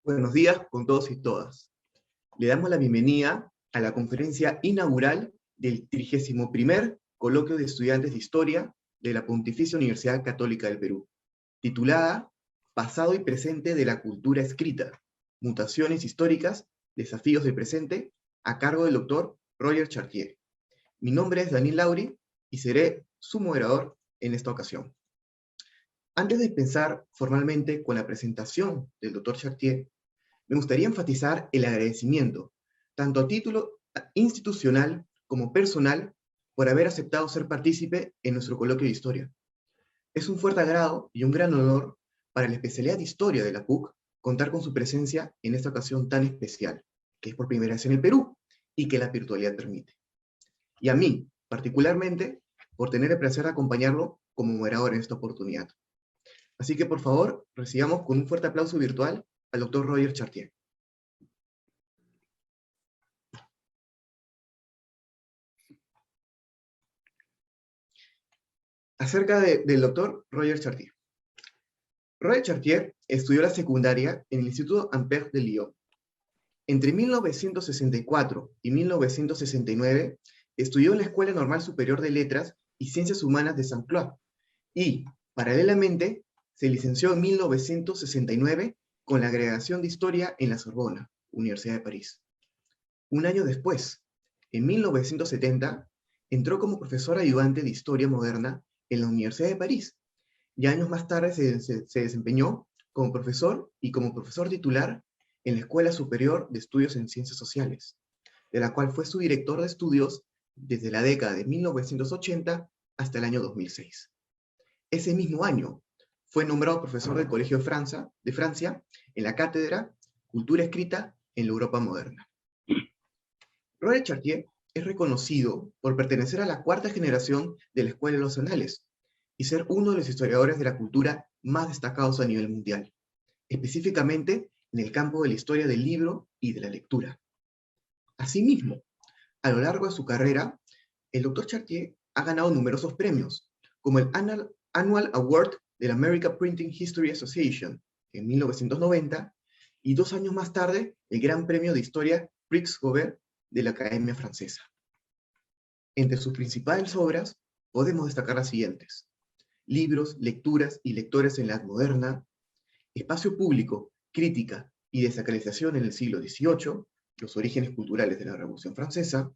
Buenos días con todos y todas. Le damos la bienvenida a la conferencia inaugural del 31º Coloquio de Estudiantes de Historia de la Pontificia Universidad Católica del Perú, titulada Pasado y Presente de la Cultura Escrita, Mutaciones Históricas, Desafíos del Presente, a cargo del doctor Roger Chartier. Mi nombre es Daniel Lauri y seré su moderador en esta ocasión. Antes de empezar formalmente con la presentación del doctor Chartier, me gustaría enfatizar el agradecimiento, tanto a título institucional como personal, por haber aceptado ser partícipe en nuestro coloquio de historia. Es un fuerte agrado y un gran honor para la especialidad de historia de la PUC contar con su presencia en esta ocasión tan especial, que es por primera vez en el Perú y que la virtualidad permite. Y a mí, particularmente, por tener el placer de acompañarlo como moderador en esta oportunidad. Así que, por favor, recibamos con un fuerte aplauso virtual al doctor Roger Chartier. Acerca del doctor Roger Chartier. Roger Chartier estudió la secundaria en el Instituto Ampère de Lyon. Entre 1964 y 1969 estudió en la Escuela Normal Superior de Letras y Ciencias Humanas de Saint-Cloud y, paralelamente, se licenció en 1969 con la agregación de Historia en la Sorbona, Universidad de París. Un año después, en 1970, entró como profesor ayudante de Historia Moderna en la Universidad de París, y años más tarde se desempeñó como profesor y como profesor titular en la Escuela Superior de Estudios en Ciencias Sociales, de la cual fue su director de estudios desde la década de 1980 hasta el año 2006. Ese mismo año fue nombrado profesor del Colegio de Francia en la cátedra Cultura Escrita en la Europa Moderna. Roger Chartier es reconocido por pertenecer a la cuarta generación de la Escuela de los Anales y ser uno de los historiadores de la cultura más destacados a nivel mundial, específicamente en el campo de la historia del libro y de la lectura. Asimismo, a lo largo de su carrera, el Dr. Chartier ha ganado numerosos premios, como el Annual Award de la American Printing History Association en 1990 y 2 años más tarde el Gran Premio de Historia Prix Gobert de la Academia Francesa. Entre sus principales obras podemos destacar las siguientes: Libros, lecturas y lectores en la Edad Moderna, Espacio Público, Crítica y Desacralización en el siglo XVIII, los orígenes culturales de la Revolución Francesa,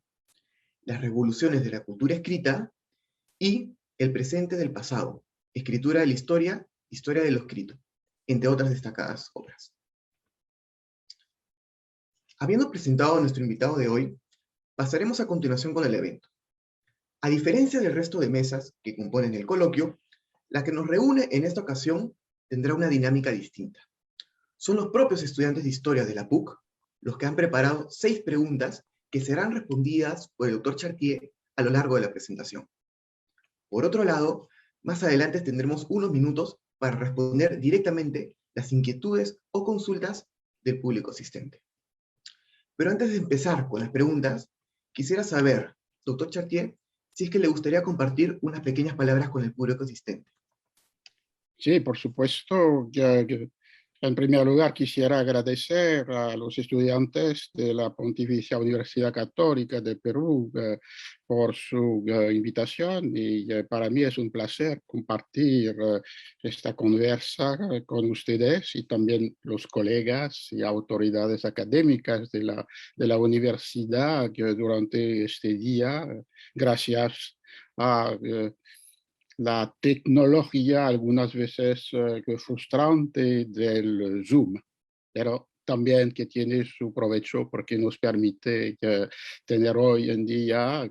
Las revoluciones de la cultura escrita y El presente del pasado, Escritura de la historia, Historia de lo escrito, entre otras destacadas obras. Habiendo presentado a nuestro invitado de hoy, pasaremos a continuación con el evento. A diferencia del resto de mesas que componen el coloquio, la que nos reúne en esta ocasión tendrá una dinámica distinta. Son los propios estudiantes de Historia de la PUC los que han preparado 6 preguntas que serán respondidas por el Dr. Chartier a lo largo de la presentación. Por otro lado, más adelante tendremos unos minutos para responder directamente las inquietudes o consultas del público asistente. Pero antes de empezar con las preguntas, quisiera saber, Dr. Chartier, si es que le gustaría compartir unas pequeñas palabras con el público asistente. Sí, por supuesto. En primer lugar, quisiera agradecer a los estudiantes de la Pontificia Universidad Católica de Perú por su invitación, y para mí es un placer compartir esta conversa con ustedes y también los colegas y autoridades académicas de la universidad que durante este día, gracias a la tecnología algunas veces frustrante del Zoom, pero también que tiene su provecho porque nos permite tener hoy en día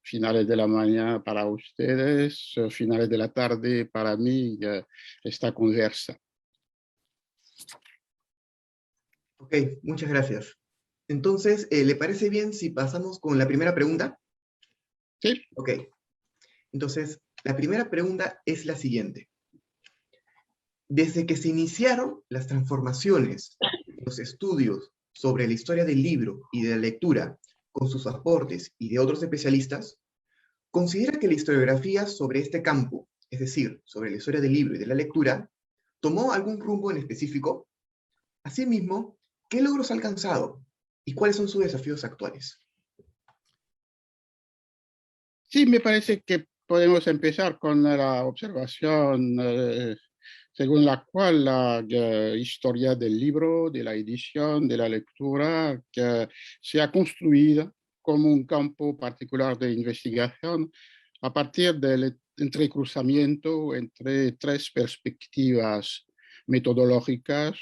finales de la mañana para ustedes, finales de la tarde para mí, esta conversa. Ok, muchas gracias. Entonces, ¿le parece bien si pasamos con la primera pregunta? Sí. Ok. Entonces, la primera pregunta es la siguiente. Desde que se iniciaron las transformaciones en los estudios sobre la historia del libro y de la lectura, con sus aportes y de otros especialistas, ¿considera que la historiografía sobre este campo, es decir, sobre la historia del libro y de la lectura, tomó algún rumbo en específico? Asimismo, ¿qué logros ha alcanzado y cuáles son sus desafíos actuales? Sí, me parece que podemos empezar con la observación según la cual la historia del libro, de la edición, de la lectura, que se ha construido como un campo particular de investigación a partir del entrecruzamiento entre tres perspectivas metodológicas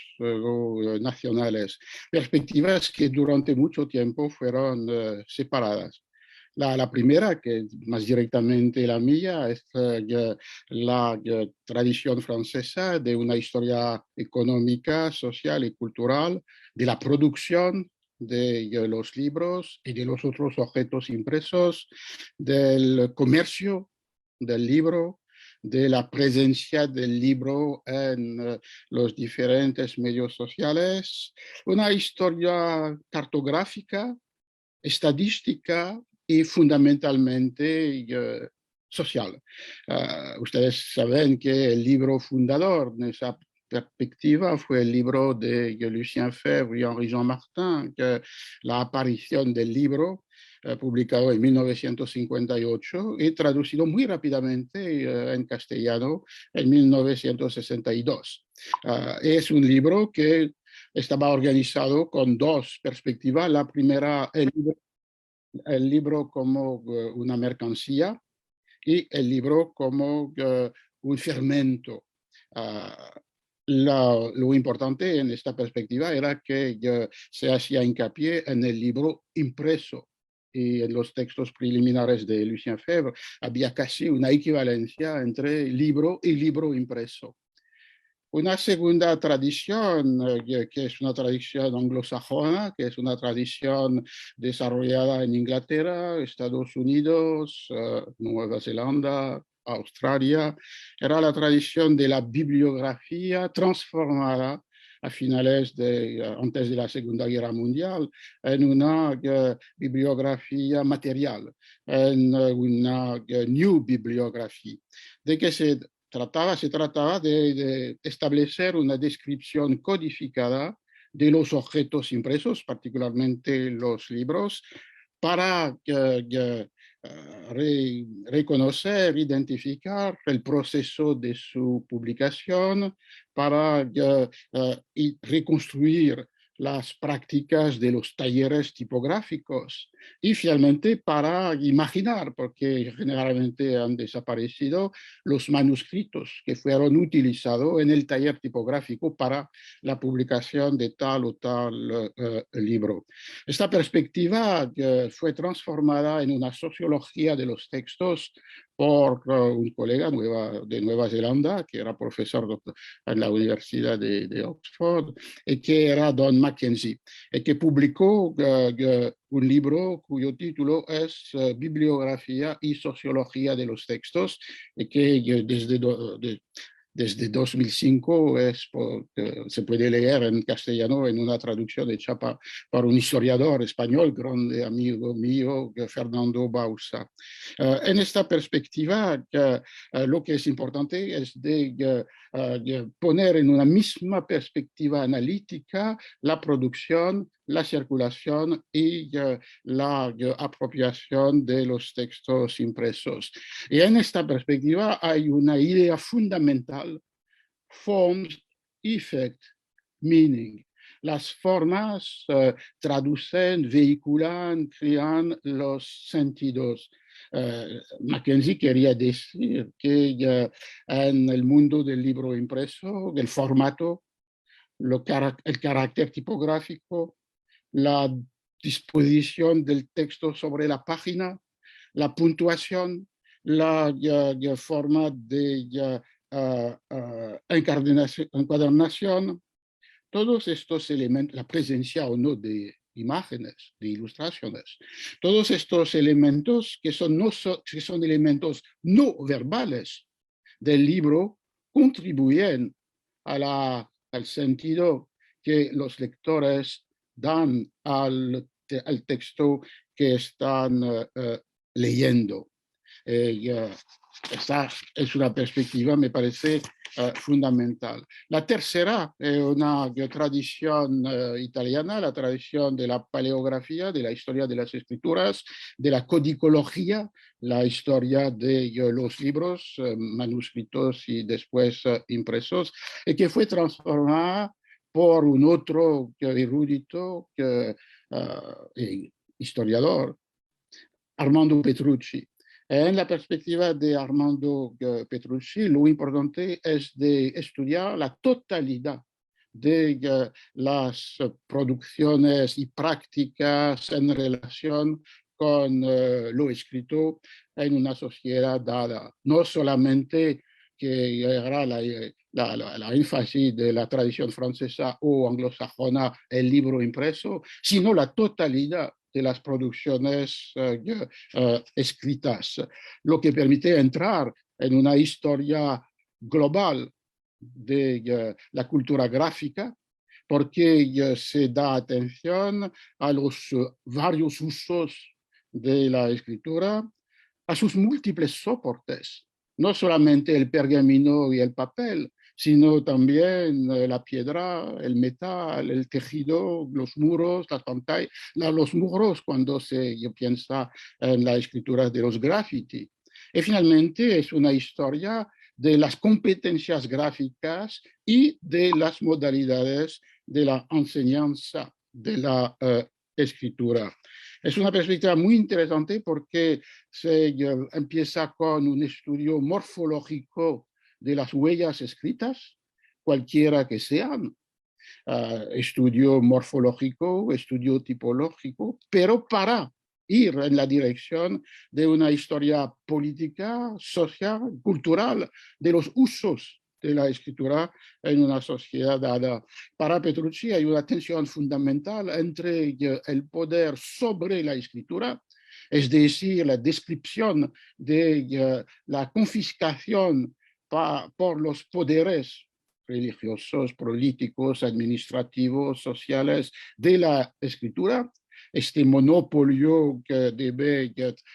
nacionales, perspectivas que durante mucho tiempo fueron separadas. La primera, que es más directamente la mía, es la tradición francesa de una historia económica, social y cultural, de la producción de los libros y de los otros objetos impresos, del comercio del libro, de la presencia del libro en los diferentes medios sociales, una historia cartográfica, estadística y fundamentalmente social. Ustedes saben que el libro fundador de esa perspectiva fue el libro de Lucien Febvre y Henri Jean Martin, que la aparición del libro publicado en 1958 y traducido muy rápidamente en castellano en 1962. Es un libro que estaba organizado con dos perspectivas. La primera, el libro como una mercancía y el libro como un fermento. Lo importante en esta perspectiva era que se hacía hincapié en el libro impreso, y en los textos preliminares de Lucien Febvre había casi una equivalencia entre libro y libro impreso. Una segunda tradición, que es una tradición anglosajona, que es una tradición desarrollada en Inglaterra, Estados Unidos, Nueva Zelanda, Australia, era la tradición de la bibliografía transformada a finales antes de la Segunda Guerra Mundial, en una bibliografía material, en una new bibliography. ¿De qué se trataba de establecer una descripción codificada de los objetos impresos, particularmente los libros, para reconocer, identificar el proceso de su publicación, para y reconstruir las prácticas de los talleres tipográficos y finalmente para imaginar, porque generalmente han desaparecido, los manuscritos que fueron utilizados en el taller tipográfico para la publicación de tal o tal libro. Esta perspectiva fue transformada en una sociología de los textos por un colega de Nueva Zelanda, que era profesor en la Universidad de Oxford, y que era Don Mackenzie, y que publicó un libro cuyo título es Bibliografía y Sociología de los Textos, y que desde 2005 se puede leer en castellano en una traducción hecha por un historiador español, grande amigo mío, Fernando Bausa. En esta perspectiva, lo que es importante es de poner en una misma perspectiva analítica la producción, la circulación y la apropiación de los textos impresos. Y en esta perspectiva hay una idea fundamental: forms, effect, meaning. Las formas traducen, vehiculan, crean los sentidos. Mackenzie quería decir que en el mundo del libro impreso, del formato, el carácter tipográfico, la disposición del texto sobre la página, la puntuación, la forma de encuadernación, todos estos elementos, la presencia o no de imágenes, de ilustraciones, todos estos elementos que son elementos no verbales del libro contribuyen al sentido que los lectores dan al texto que están leyendo. Esta es una perspectiva, me parece, fundamental. La tercera es una tradición italiana, la tradición de la paleografía, de la historia de las escrituras, de la codicología, la historia de los libros manuscritos y después impresos, y que fue transformada por un otro erudito, historiador, Armando Petrucci. En la perspectiva de Armando Petrucci, lo importante es de estudiar la totalidad de las producciones y prácticas en relación con lo escrito en una sociedad dada. No solamente que era la énfasis de la tradición francesa o anglosajona, el libro impreso, sino la totalidad de las producciones escritas, lo que permite entrar en una historia global de la cultura gráfica, porque se da atención a los varios usos de la escritura, a sus múltiples soportes, no solamente el pergamino y el papel, sino también la piedra, el metal, el tejido, los muros, las pantallas, los muros cuando se piensa en la escritura de los graffiti. Y finalmente es una historia de las competencias gráficas y de las modalidades de la enseñanza de la escritura. Es una perspectiva muy interesante porque se empieza con un estudio morfológico de las huellas escritas, cualquiera que sean, estudio morfológico, estudio tipológico, pero para ir en la dirección de una historia política, social, cultural, de los usos de la escritura en una sociedad dada. Para Petrucci hay una tensión fundamental entre el poder sobre la escritura, es decir, la descripción de la confiscación por los poderes religiosos, políticos, administrativos, sociales de la escritura, este monopolio que debe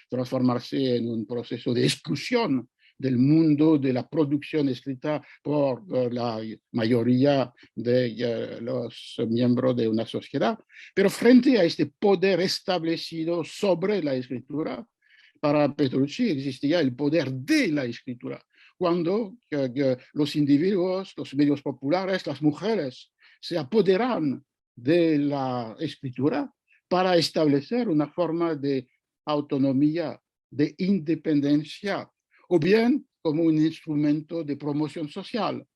transformarse en un proceso de exclusión del mundo de la producción escrita por la mayoría de los miembros de una sociedad. Pero frente a este poder establecido sobre la escritura, para Petrucci existía el poder de la escritura, cuando los individuos, los medios populares, las mujeres se apoderan de la escritura para establecer una forma de autonomía, de independencia, o bien como un instrumento de promoción social,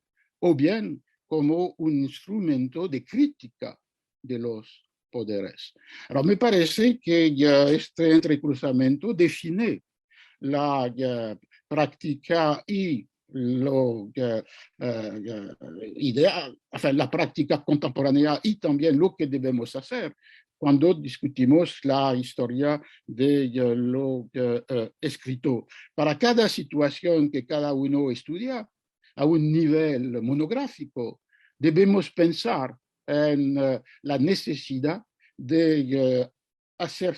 o bien como un instrumento de crítica de los poderes. Ahora, me parece que ya este entrecruzamiento define la práctica y la práctica contemporánea y también lo que debemos hacer cuando discutimos la historia de lo escrito. Para cada situación que cada uno estudia a un nivel monográfico, debemos pensar en la necesidad de hacer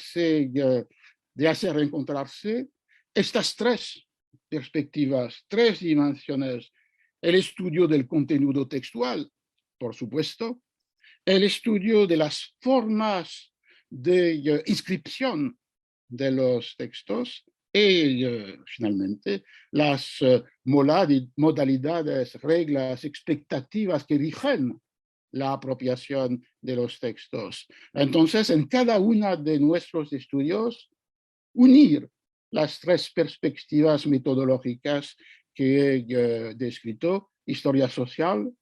encontrarse estas tres perspectivas, tres dimensiones: el estudio del contenido textual, por supuesto, el estudio de las formas de inscripción de los textos y finalmente las modalidades, reglas, expectativas que rigen la apropiación de los textos. Entonces, en cada uno de nuestros estudios, unir las tres perspectivas metodológicas que he descrito: historia social,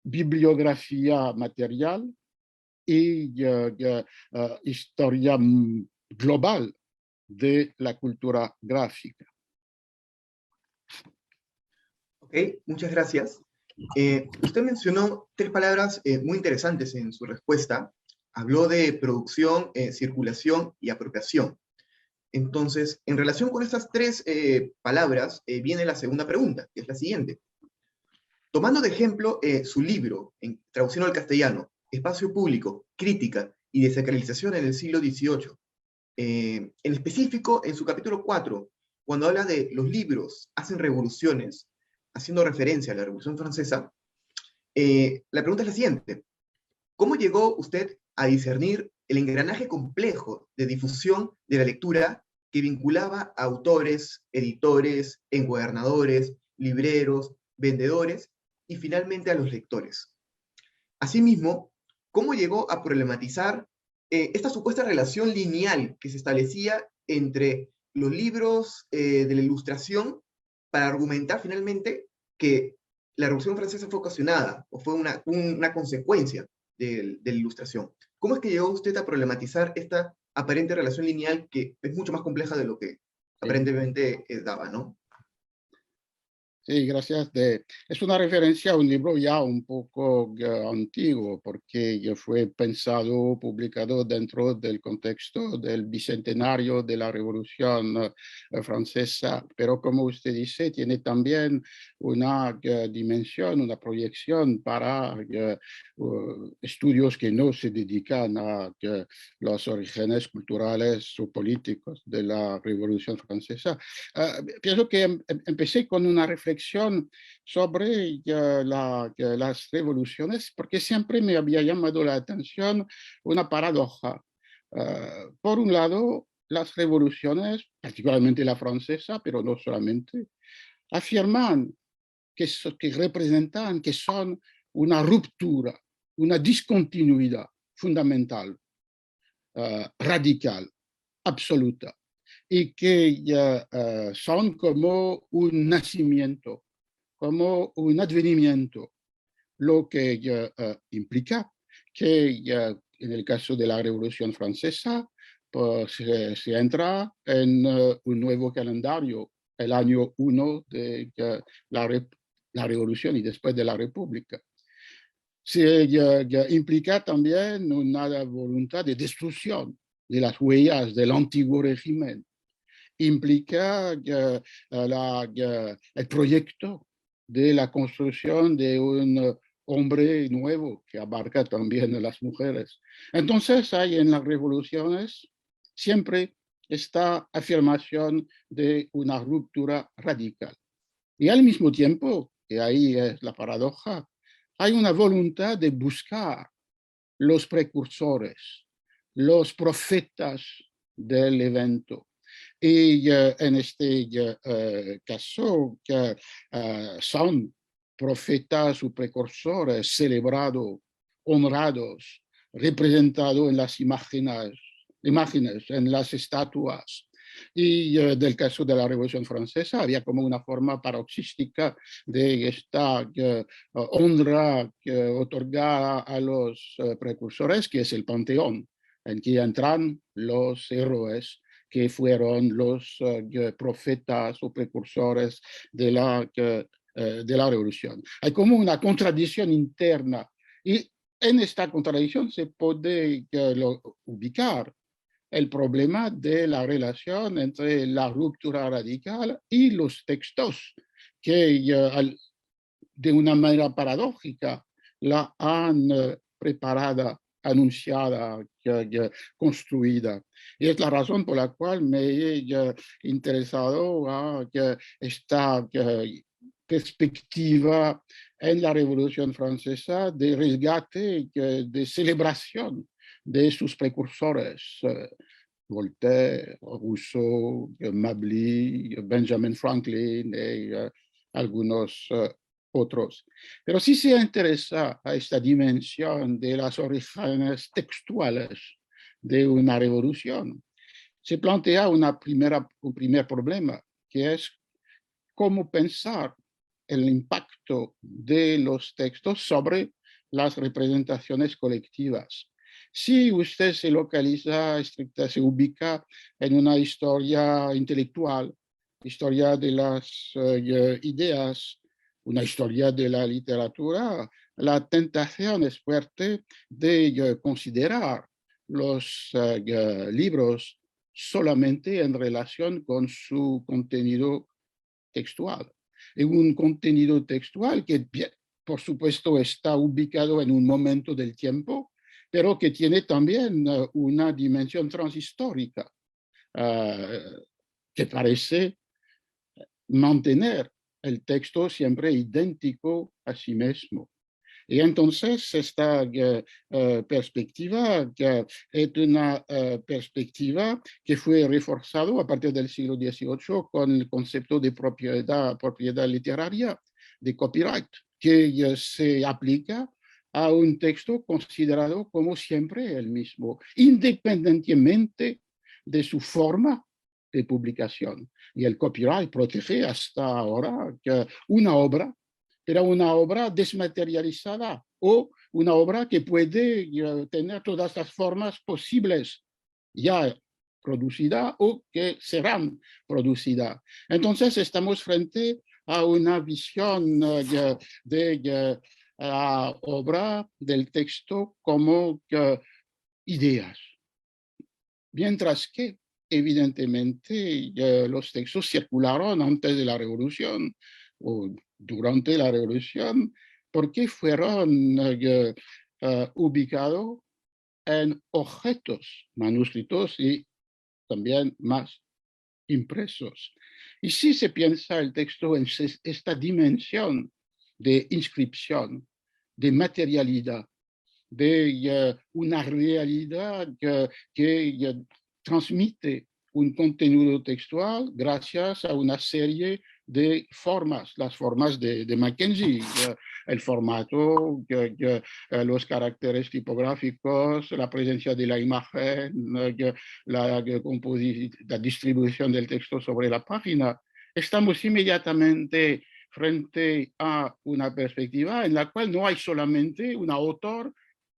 bibliografía material y historia global de la cultura gráfica. Ok, muchas gracias. Usted mencionó tres palabras muy interesantes en su respuesta. Habló de producción, circulación y apropiación. Entonces, en relación con estas tres palabras, viene la segunda pregunta, que es la siguiente. Tomando de ejemplo su libro, traducido al castellano, Espacio Público, Crítica y Desacralización en el siglo XVIII, en específico en su capítulo 4, cuando habla de los libros hacen revoluciones, haciendo referencia a la Revolución Francesa, la pregunta es la siguiente. ¿Cómo llegó usted a discernir el engranaje complejo de difusión de la lectura que vinculaba a autores, editores, encuadernadores, libreros, vendedores y finalmente a los lectores? Asimismo, ¿cómo llegó a problematizar esta supuesta relación lineal que se establecía entre los libros de la Ilustración para argumentar finalmente que la Revolución Francesa fue ocasionada o fue una consecuencia de la Ilustración? ¿Cómo es que llegó usted a problematizar esta aparente relación lineal que es mucho más compleja de lo que Sí. aparentemente daba, ¿no? Sí, gracias. Es una referencia a un libro ya un poco antiguo, porque ya fue pensado, publicado dentro del contexto del bicentenario de la Revolución Francesa, pero como usted dice, tiene también una dimensión, una proyección para estudios que no se dedican a los orígenes culturales o políticos de la Revolución Francesa. Pienso que empecé con una reflexión sobre las revoluciones, porque siempre me había llamado la atención una paradoja. Por un lado, las revoluciones, particularmente la francesa, pero no solamente, afirman que representan, que son una ruptura, una discontinuidad fundamental, radical, absoluta, y que son como un nacimiento, como un advenimiento, lo que implica que en el caso de la Revolución Francesa pues, se entra en un nuevo calendario, el año 1 de la Revolución y después de la República. Se implica también una voluntad de destrucción de las huellas del antiguo régimen, implica el proyecto de la construcción de un hombre nuevo que abarca también a las mujeres. Entonces hay en las revoluciones siempre esta afirmación de una ruptura radical. Y al mismo tiempo, y ahí es la paradoja, hay una voluntad de buscar los precursores, los profetas del evento. Y en este caso, que son profetas o precursores celebrados, honrados, representados en las imágenes, en las estatuas. Y del caso de la Revolución Francesa había como una forma paroxística de esta honra otorgada a los precursores, que es el Panteón, en que entran los héroes que fueron los profetas o precursores de la revolución. Hay como una contradicción interna y en esta contradicción se puede ubicar el problema de la relación entre la ruptura radical y los textos que de una manera paradójica la han preparada, anunciada, construida. Y es la razón por la cual me he interesado a esta perspectiva en la Revolución Francesa de resgate, de celebración de sus precursores. Voltaire, Rousseau, Mably, Benjamin Franklin y algunos otros. Pero si se interesa a esta dimensión de las orígenes textuales de una revolución, se plantea un primer problema, que es cómo pensar el impacto de los textos sobre las representaciones colectivas. Si usted se localiza, se ubica en una historia intelectual, historia de las ideas, una historia de la literatura, la tentación es fuerte de considerar los libros solamente en relación con su contenido textual. Y un contenido textual que, por supuesto, está ubicado en un momento del tiempo, pero que tiene también una dimensión transhistórica que parece mantener el texto siempre idéntico a sí mismo. Y entonces esta perspectiva es una perspectiva que fue reforzada a partir del siglo XVIII con el concepto de propiedad literaria, de copyright, que se aplica a un texto considerado como siempre el mismo, independientemente de su forma de publicación. Y el copyright protege hasta ahora que una obra, pero una obra desmaterializada o una obra que puede tener todas las formas posibles ya producida o que serán producida. Entonces estamos frente a una visión de la obra del texto como ideas, mientras que evidentemente los textos circularon antes de la Revolución o durante la Revolución porque fueron ubicados en objetos manuscritos y también más impresos. Y si se piensa el texto en esta dimensión de inscripción, de materialidad, de una realidad que transmite un contenido textual gracias a una serie de formas, las formas de Mackenzie, el formato, los caracteres tipográficos, la presencia de la imagen, la distribución del texto sobre la página. Estamos inmediatamente frente a una perspectiva en la cual no hay solamente un autor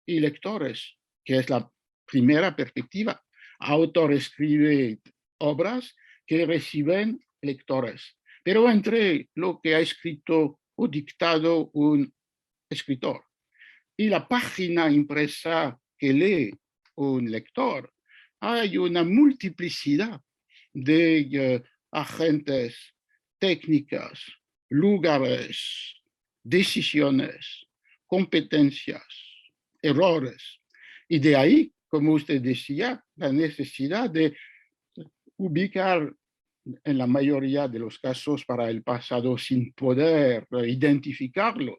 y lectores, que es la primera perspectiva. Autor escribe obras que reciben lectores, pero entre lo que ha escrito o dictado un escritor y la página impresa que lee un lector, hay una multiplicidad de agentes, técnicas, lugares, decisiones, competencias, errores. Y de ahí, como usted decía, la necesidad de ubicar en la mayoría de los casos para el pasado sin poder identificarlos,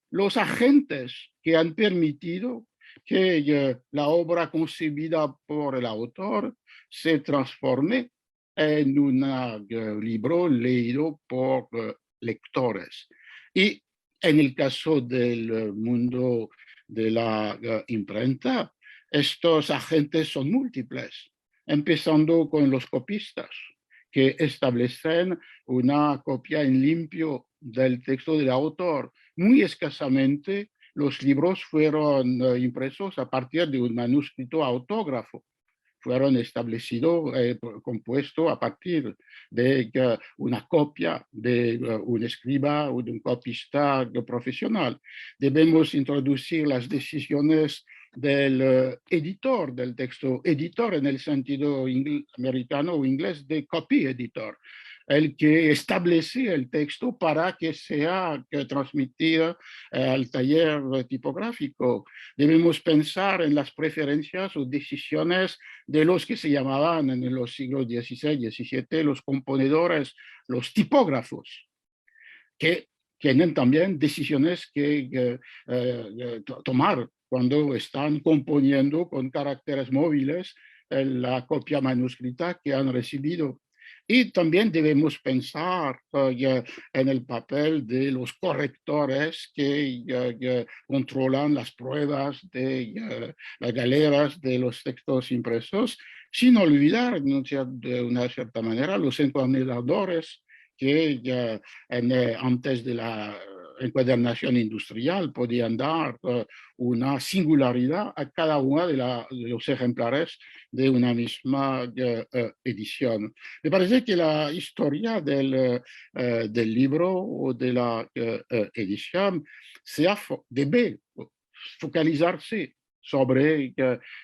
los agentes que han permitido que la obra concebida por el autor se transforme en un libro leído por lectores. Y en el caso del mundo de la imprenta, estos agentes son múltiples, empezando con los copistas, que establecen una copia en limpio del texto del autor. Muy escasamente los libros fueron impresos a partir de un manuscrito autógrafo. Fueron establecidos, compuestos a partir de una copia de un escriba o de un copista profesional. Debemos introducir las decisiones del editor del texto, editor en el sentido americano o inglés de copy editor, el que establece el texto para que sea transmitido al taller tipográfico. Debemos pensar en las preferencias o decisiones de los que se llamaban en los siglos XVI, XVII, los componedores, los tipógrafos, que tienen también decisiones que tomar cuando están componiendo con caracteres móviles la copia manuscrita que han recibido. Y también debemos pensar en el papel de los correctores que controlan las pruebas de las galeras de los textos impresos, sin olvidar, de una cierta manera, los encuadernadores que antes de la encuadernación industrial podían dar una singularidad a cada uno de los ejemplares de una misma edición. Me parece que la historia del libro o de la edición debe focalizarse sobre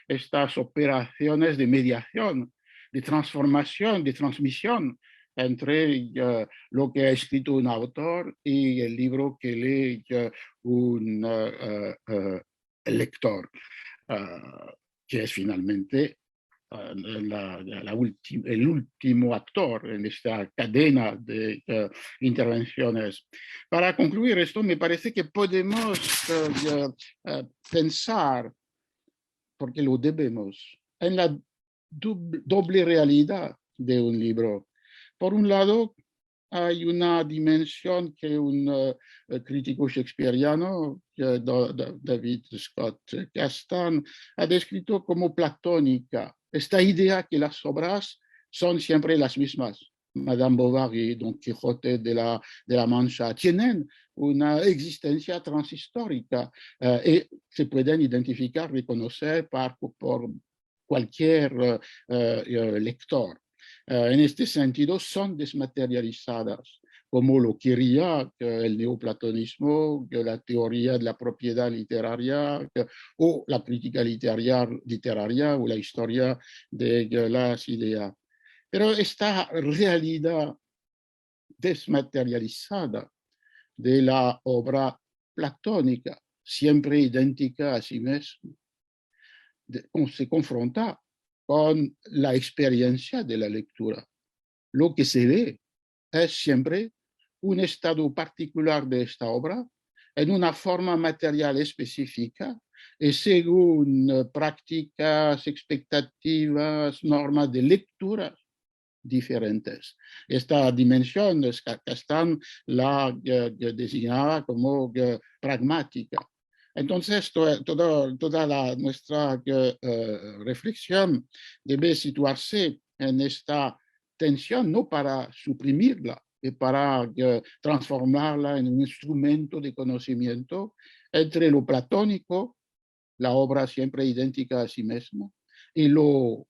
estas operaciones de mediación, de transformación, de transmisión entre lo que ha escrito un autor y el libro que lee un lector, que es finalmente el último actor en esta cadena de intervenciones. Para concluir esto, me parece que podemos pensar, porque lo debemos, en la doble realidad de un libro. Por un lado, hay una dimensión que un crítico shakespeariano, David Scott Castan, ha descrito como platónica. Esta idea que las obras son siempre las mismas. Madame Bovary, Don Quijote de la Mancha, tienen una existencia transhistórica y se pueden identificar, reconocer por cualquier lector. En este sentido, son desmaterializadas, como lo quería el neoplatonismo, la teoría de la propiedad literaria, o la crítica literaria o la historia de las ideas. Pero esta realidad desmaterializada de la obra platónica, siempre idéntica a sí misma, se confronta con la experiencia de la lectura. Lo que se ve es siempre un estado particular de esta obra en una forma material específica y según prácticas, expectativas, normas de lectura diferentes. Esta dimensión Castan la designaba como pragmática. Entonces, toda nuestra reflexión debe situarse en esta tensión, no para suprimirla, y para transformarla en un instrumento de conocimiento entre lo platónico, la obra siempre idéntica a sí misma, y lo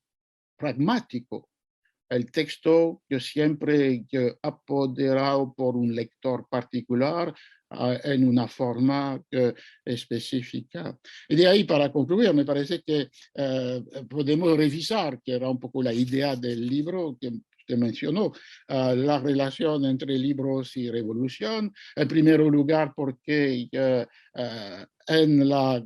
pragmático, el texto que siempre apoderado por un lector particular en una forma específica. Y de ahí, para concluir, me parece que podemos revisar, que era un poco la idea del libro que usted mencionó, la relación entre libros y revolución. En primer lugar, porque en la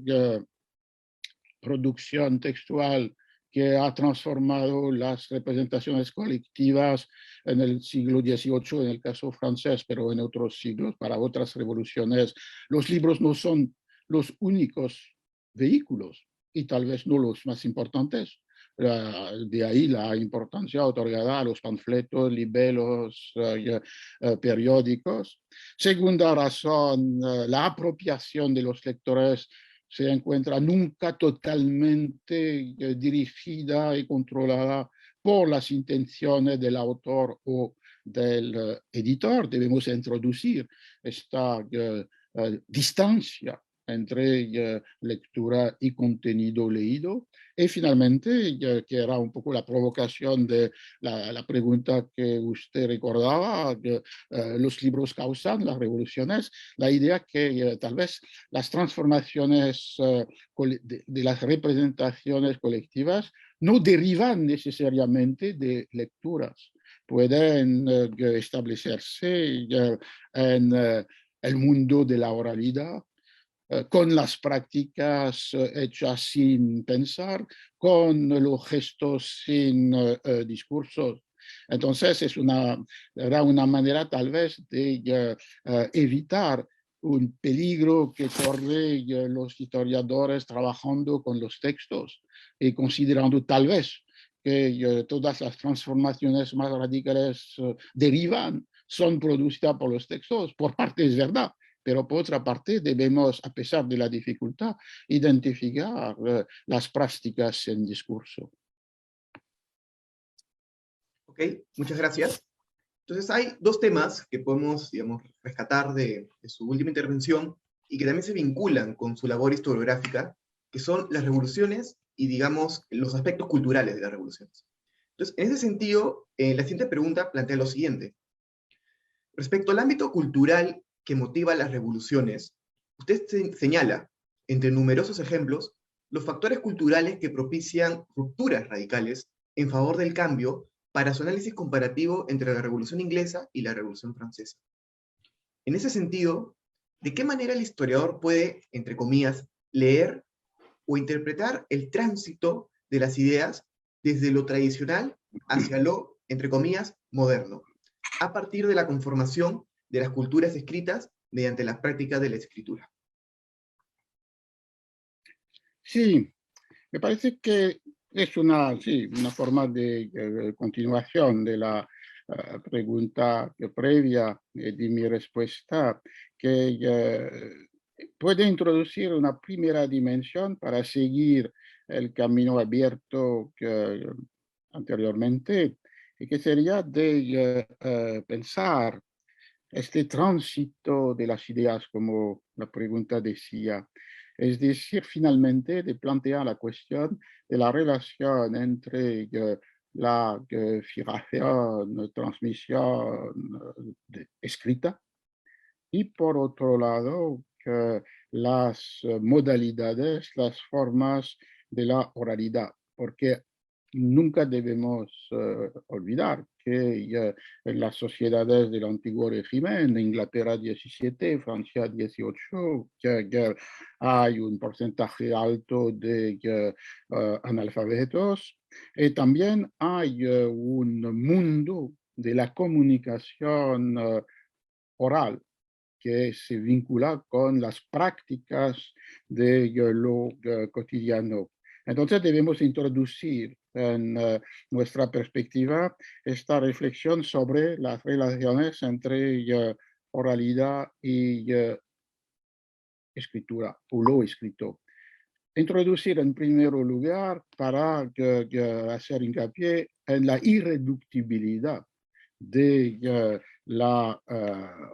producción textual que ha transformado las representaciones colectivas en el siglo XVIII, en el caso francés, pero en otros siglos, para otras revoluciones. Los libros no son los únicos vehículos y tal vez no los más importantes. De ahí la importancia otorgada a los panfletos, libelos, periódicos. Segunda razón, la apropiación de los lectores se encuentra nunca totalmente dirigida y controlada por las intenciones del autor o del editor. Debemos introducir esta distancia entre lectura y contenido leído. Y finalmente, que era un poco la provocación de la pregunta que usted recordaba, los libros causan las revoluciones, la idea que tal vez las transformaciones de las representaciones colectivas no derivan necesariamente de lecturas. Pueden establecerse en el mundo de la oralidad, con las prácticas hechas sin pensar, con los gestos sin discursos. Entonces, era una manera tal vez de evitar un peligro que corren los historiadores trabajando con los textos y considerando tal vez que todas las transformaciones más radicales derivan, son producidas por los textos. Por parte es verdad, pero por otra parte debemos, a pesar de la dificultad, identificar las prácticas en discurso. Ok, muchas gracias. Entonces hay dos temas que podemos, digamos, rescatar de su última intervención y que también se vinculan con su labor historiográfica, que son las revoluciones y, digamos, los aspectos culturales de las revoluciones. Entonces, en ese sentido, la siguiente pregunta plantea lo siguiente. Respecto al ámbito cultural que motiva las revoluciones, usted señala, entre numerosos ejemplos, los factores culturales que propician rupturas radicales en favor del cambio para su análisis comparativo entre la Revolución Inglesa y la Revolución Francesa. En ese sentido, ¿de qué manera el historiador puede, entre comillas, leer o interpretar el tránsito de las ideas desde lo tradicional hacia lo, entre comillas, moderno, a partir de la conformación de las culturas escritas mediante la práctica de la escritura. Sí, me parece que es una forma de continuación de la pregunta previa de mi respuesta, que puede introducir una primera dimensión para seguir el camino abierto que, anteriormente, y que sería de pensar este tránsito de las ideas, como la pregunta decía. Es decir, finalmente, de plantear la cuestión de la relación entre la fijación, transmisión escrita y, por otro lado, que las modalidades, las formas de la oralidad, porque nunca debemos olvidar que en las sociedades del antiguo régimen, Inglaterra 17, Francia 18, que hay un porcentaje alto de analfabetos, y también hay un mundo de la comunicación oral que se vincula con las prácticas de lo cotidiano. Entonces debemos introducir en nuestra perspectiva esta reflexión sobre las relaciones entre oralidad y escritura o lo escrito. Introducir en primer lugar para hacer hincapié en la irreductibilidad de la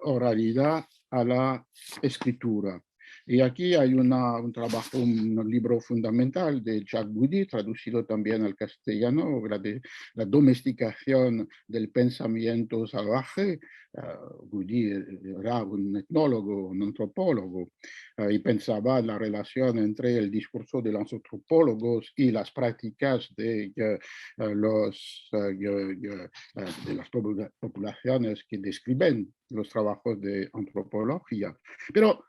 oralidad a la escritura. Y aquí hay un trabajo, un libro fundamental de Jacques Goudy, traducido también al castellano, la domesticación del pensamiento salvaje. Goudy era un etnólogo, un antropólogo, y pensaba en la relación entre el discurso de los antropólogos y las prácticas de las poblaciones que describen los trabajos de antropología. Pero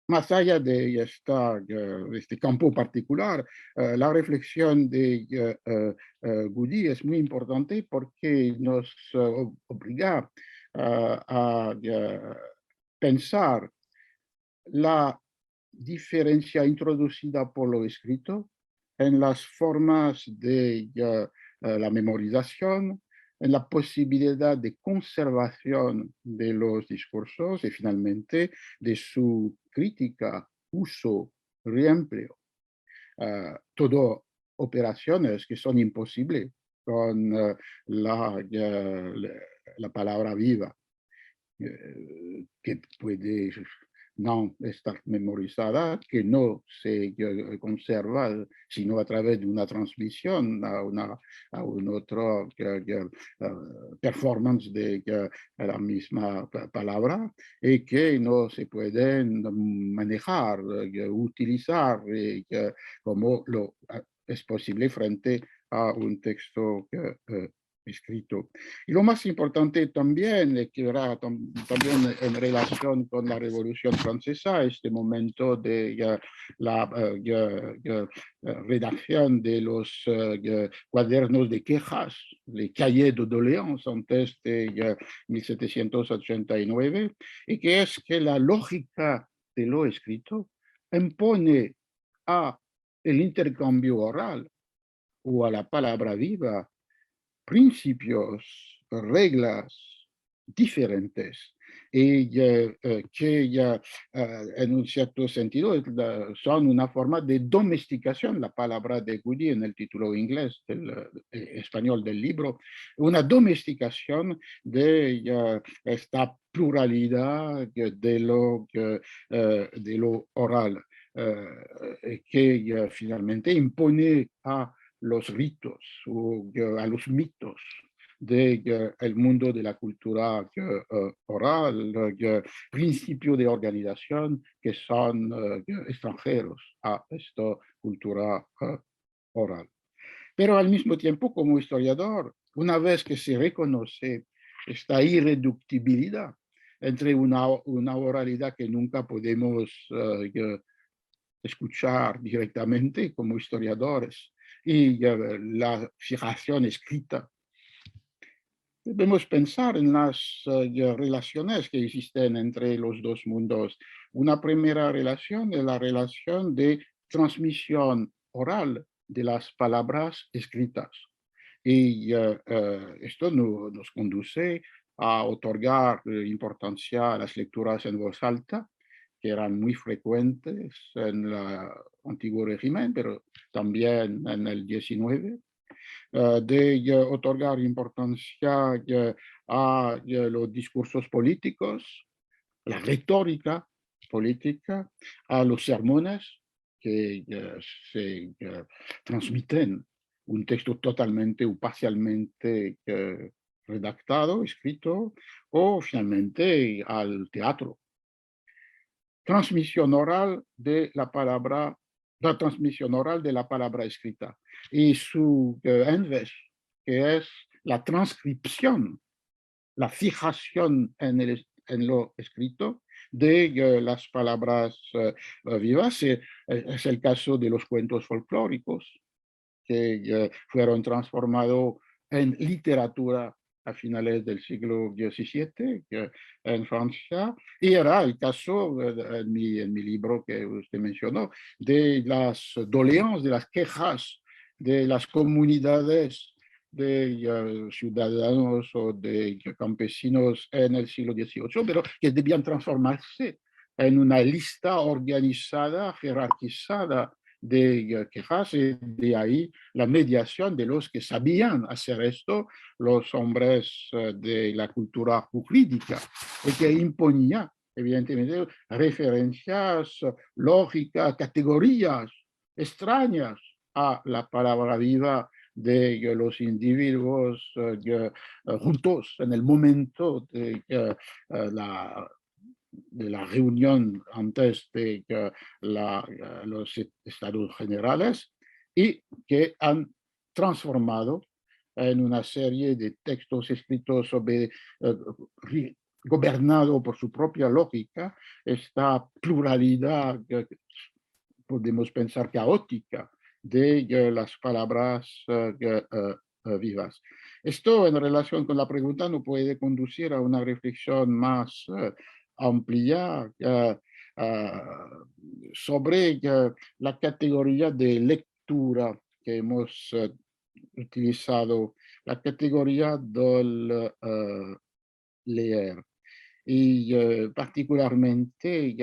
más allá de este campo particular, la reflexión de Goudy es muy importante porque nos obliga a pensar la diferencia introducida por lo escrito en las formas de la memorización, en la posibilidad de conservación de los discursos y finalmente de su crítica, uso, reempleo. Todo operaciones que son imposibles con la palabra viva, que puede no estar memorizada, que no se conserva, sino a través de una transmisión a un otro performance de la misma palabra y que no se pueden manejar, utilizar como lo es posible frente a un texto escrito. Y lo más importante también, que era también en relación con la Revolución Francesa, este momento de la redacción de los cuadernos de quejas, les cahiers de doléances antes de 1789, y que es que la lógica de lo escrito impone a el intercambio oral o a la palabra viva principios, reglas diferentes y que en un cierto sentido son una forma de domesticación, la palabra de Goudy en el título inglés del español del libro, una domesticación de esta pluralidad de lo oral, que finalmente impone a los ritos o a los mitos del mundo de la cultura oral, principios de organización que son extranjeros a esta cultura oral. Pero al mismo tiempo, como historiador, una vez que se reconoce esta irreductibilidad entre una oralidad que nunca podemos escuchar directamente como historiadores y la fijación escrita. Debemos pensar en las relaciones que existen entre los dos mundos. Una primera relación es la relación de transmisión oral de las palabras escritas. Y esto nos conduce a otorgar importancia a las lecturas en voz alta, que eran muy frecuentes en el antiguo régimen, pero también en el 19, de otorgar importancia a los discursos políticos, la retórica política, a los sermones que se transmiten un texto totalmente o parcialmente redactado, escrito, o finalmente al teatro. Transmisión oral de la transmisión oral de la palabra escrita y su inverso, que es la transcripción, la fijación en lo escrito de las palabras vivas. Es el caso de los cuentos folclóricos que fueron transformados en literatura a finales del siglo XVII en Francia, y era el caso en mi libro que usted mencionó, de las doléances, de las quejas de las comunidades de ciudadanos o de campesinos en el siglo XVIII, pero que debían transformarse en una lista organizada, jerarquizada de quejas, y de ahí la mediación de los que sabían hacer esto, los hombres de la cultura jurídica, y que imponía evidentemente referencias lógicas, categorías extrañas a la palabra viva de los individuos juntos en el momento de la reunión antes de los estados generales, y que han transformado en una serie de textos escritos sobre, gobernado por su propia lógica, esta pluralidad, podemos pensar caótica, de las palabras vivas. Esto en relación con la pregunta no puede conducir a una reflexión más amplia sobre la categoría de lectura que hemos utilizado, la categoría del leer. Y particularmente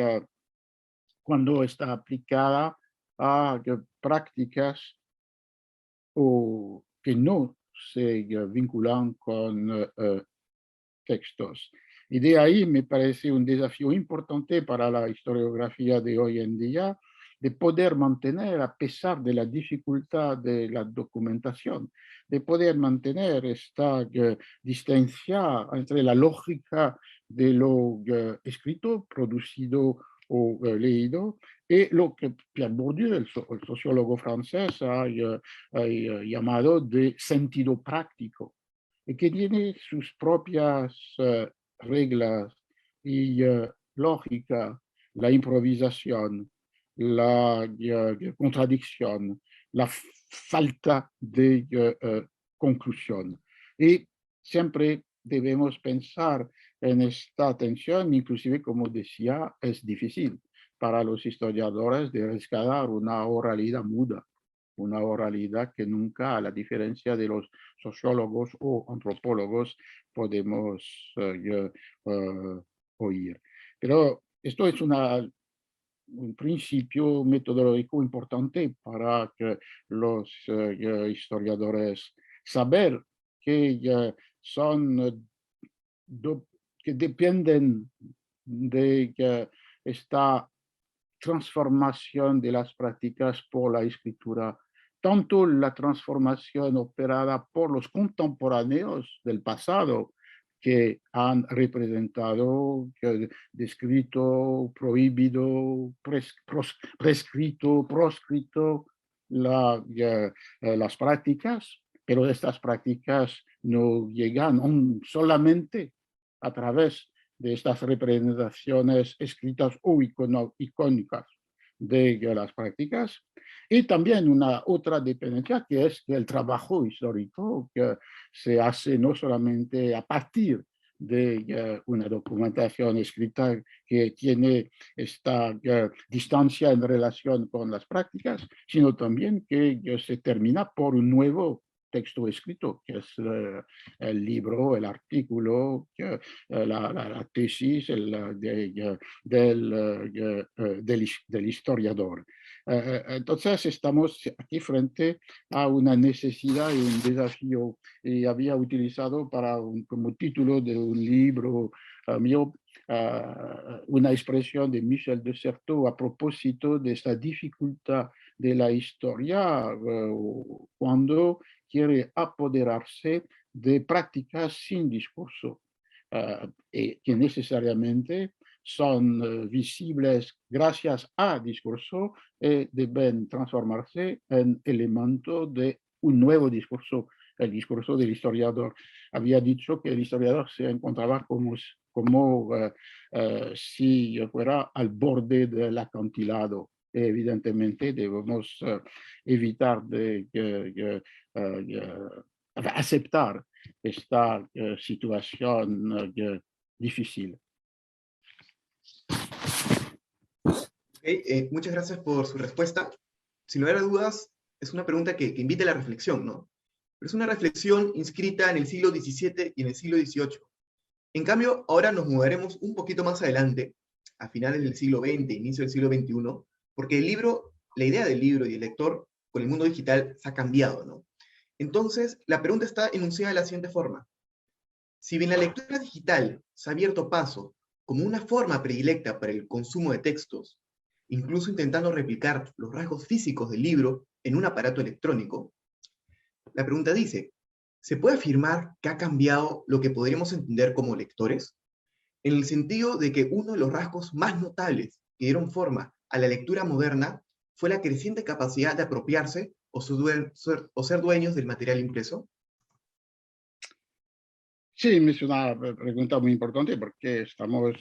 cuando está aplicada a prácticas o que no se vinculan con textos. Y de ahí me parece un desafío importante para la historiografía de hoy en día, de poder mantener, a pesar de la dificultad de la documentación, de poder mantener esta distancia entre la lógica de lo escrito, producido o leído, y lo que Pierre Bourdieu, el sociólogo francés, ha llamado de sentido práctico, y que tiene sus propias reglas y lógica, la improvisación, la contradicción, la falta de conclusión. Y siempre debemos pensar en esta tensión, inclusive, como decía, es difícil para los historiadores de rescatar una oralidad muda, una oralidad que nunca, a la diferencia de los sociólogos o antropólogos, podemos oír. Pero esto es un principio metodológico importante para que los historiadores saber que son que dependen de esta transformación de las prácticas por la escritura, tanto la transformación operada por los contemporáneos del pasado, que han representado, descrito, prohibido, prescrito, proscrito las prácticas, pero estas prácticas no llegan solamente a través de estas representaciones escritas o icónicas de las prácticas, Y también una otra dependencia que es que el trabajo histórico que se hace no solamente a partir de una documentación escrita que tiene esta distancia en relación con las prácticas, sino también que se termina por un nuevo texto escrito, que es el libro, el artículo, la tesis del historiador. Entonces estamos aquí frente a una necesidad y un desafío. Y había utilizado como título de un libro mío una expresión de Michel de Certeau a propósito de esta dificultad de la historia cuando quiere apoderarse de prácticas sin discurso, que necesariamente son visibles gracias a discurso y deben transformarse en elemento de un nuevo discurso, el discurso del historiador. Había dicho que el historiador se encontraba como si fuera al borde del acantilado. Evidentemente debemos evitar de aceptar esta situación difícil. Muchas gracias por su respuesta. Sin lugar a dudas, es una pregunta que invita a la reflexión, ¿no? Pero es una reflexión inscrita en el siglo XVII y en el siglo XVIII. En cambio, ahora nos moveremos un poquito más adelante, a finales del siglo XX, inicio del siglo XXI, porque el libro, la idea del libro y del lector con el mundo digital se ha cambiado, ¿no? Entonces, la pregunta está enunciada de la siguiente forma. Si bien la lectura digital se ha abierto paso como una forma predilecta para el consumo de textos, incluso intentando replicar los rasgos físicos del libro en un aparato electrónico, la pregunta dice, ¿se puede afirmar que ha cambiado lo que podríamos entender como lectores? En el sentido de que uno de los rasgos más notables que dieron forma a la lectura moderna fue la creciente capacidad de apropiarse o ser dueños del material impreso. Sí, es una pregunta muy importante porque estamos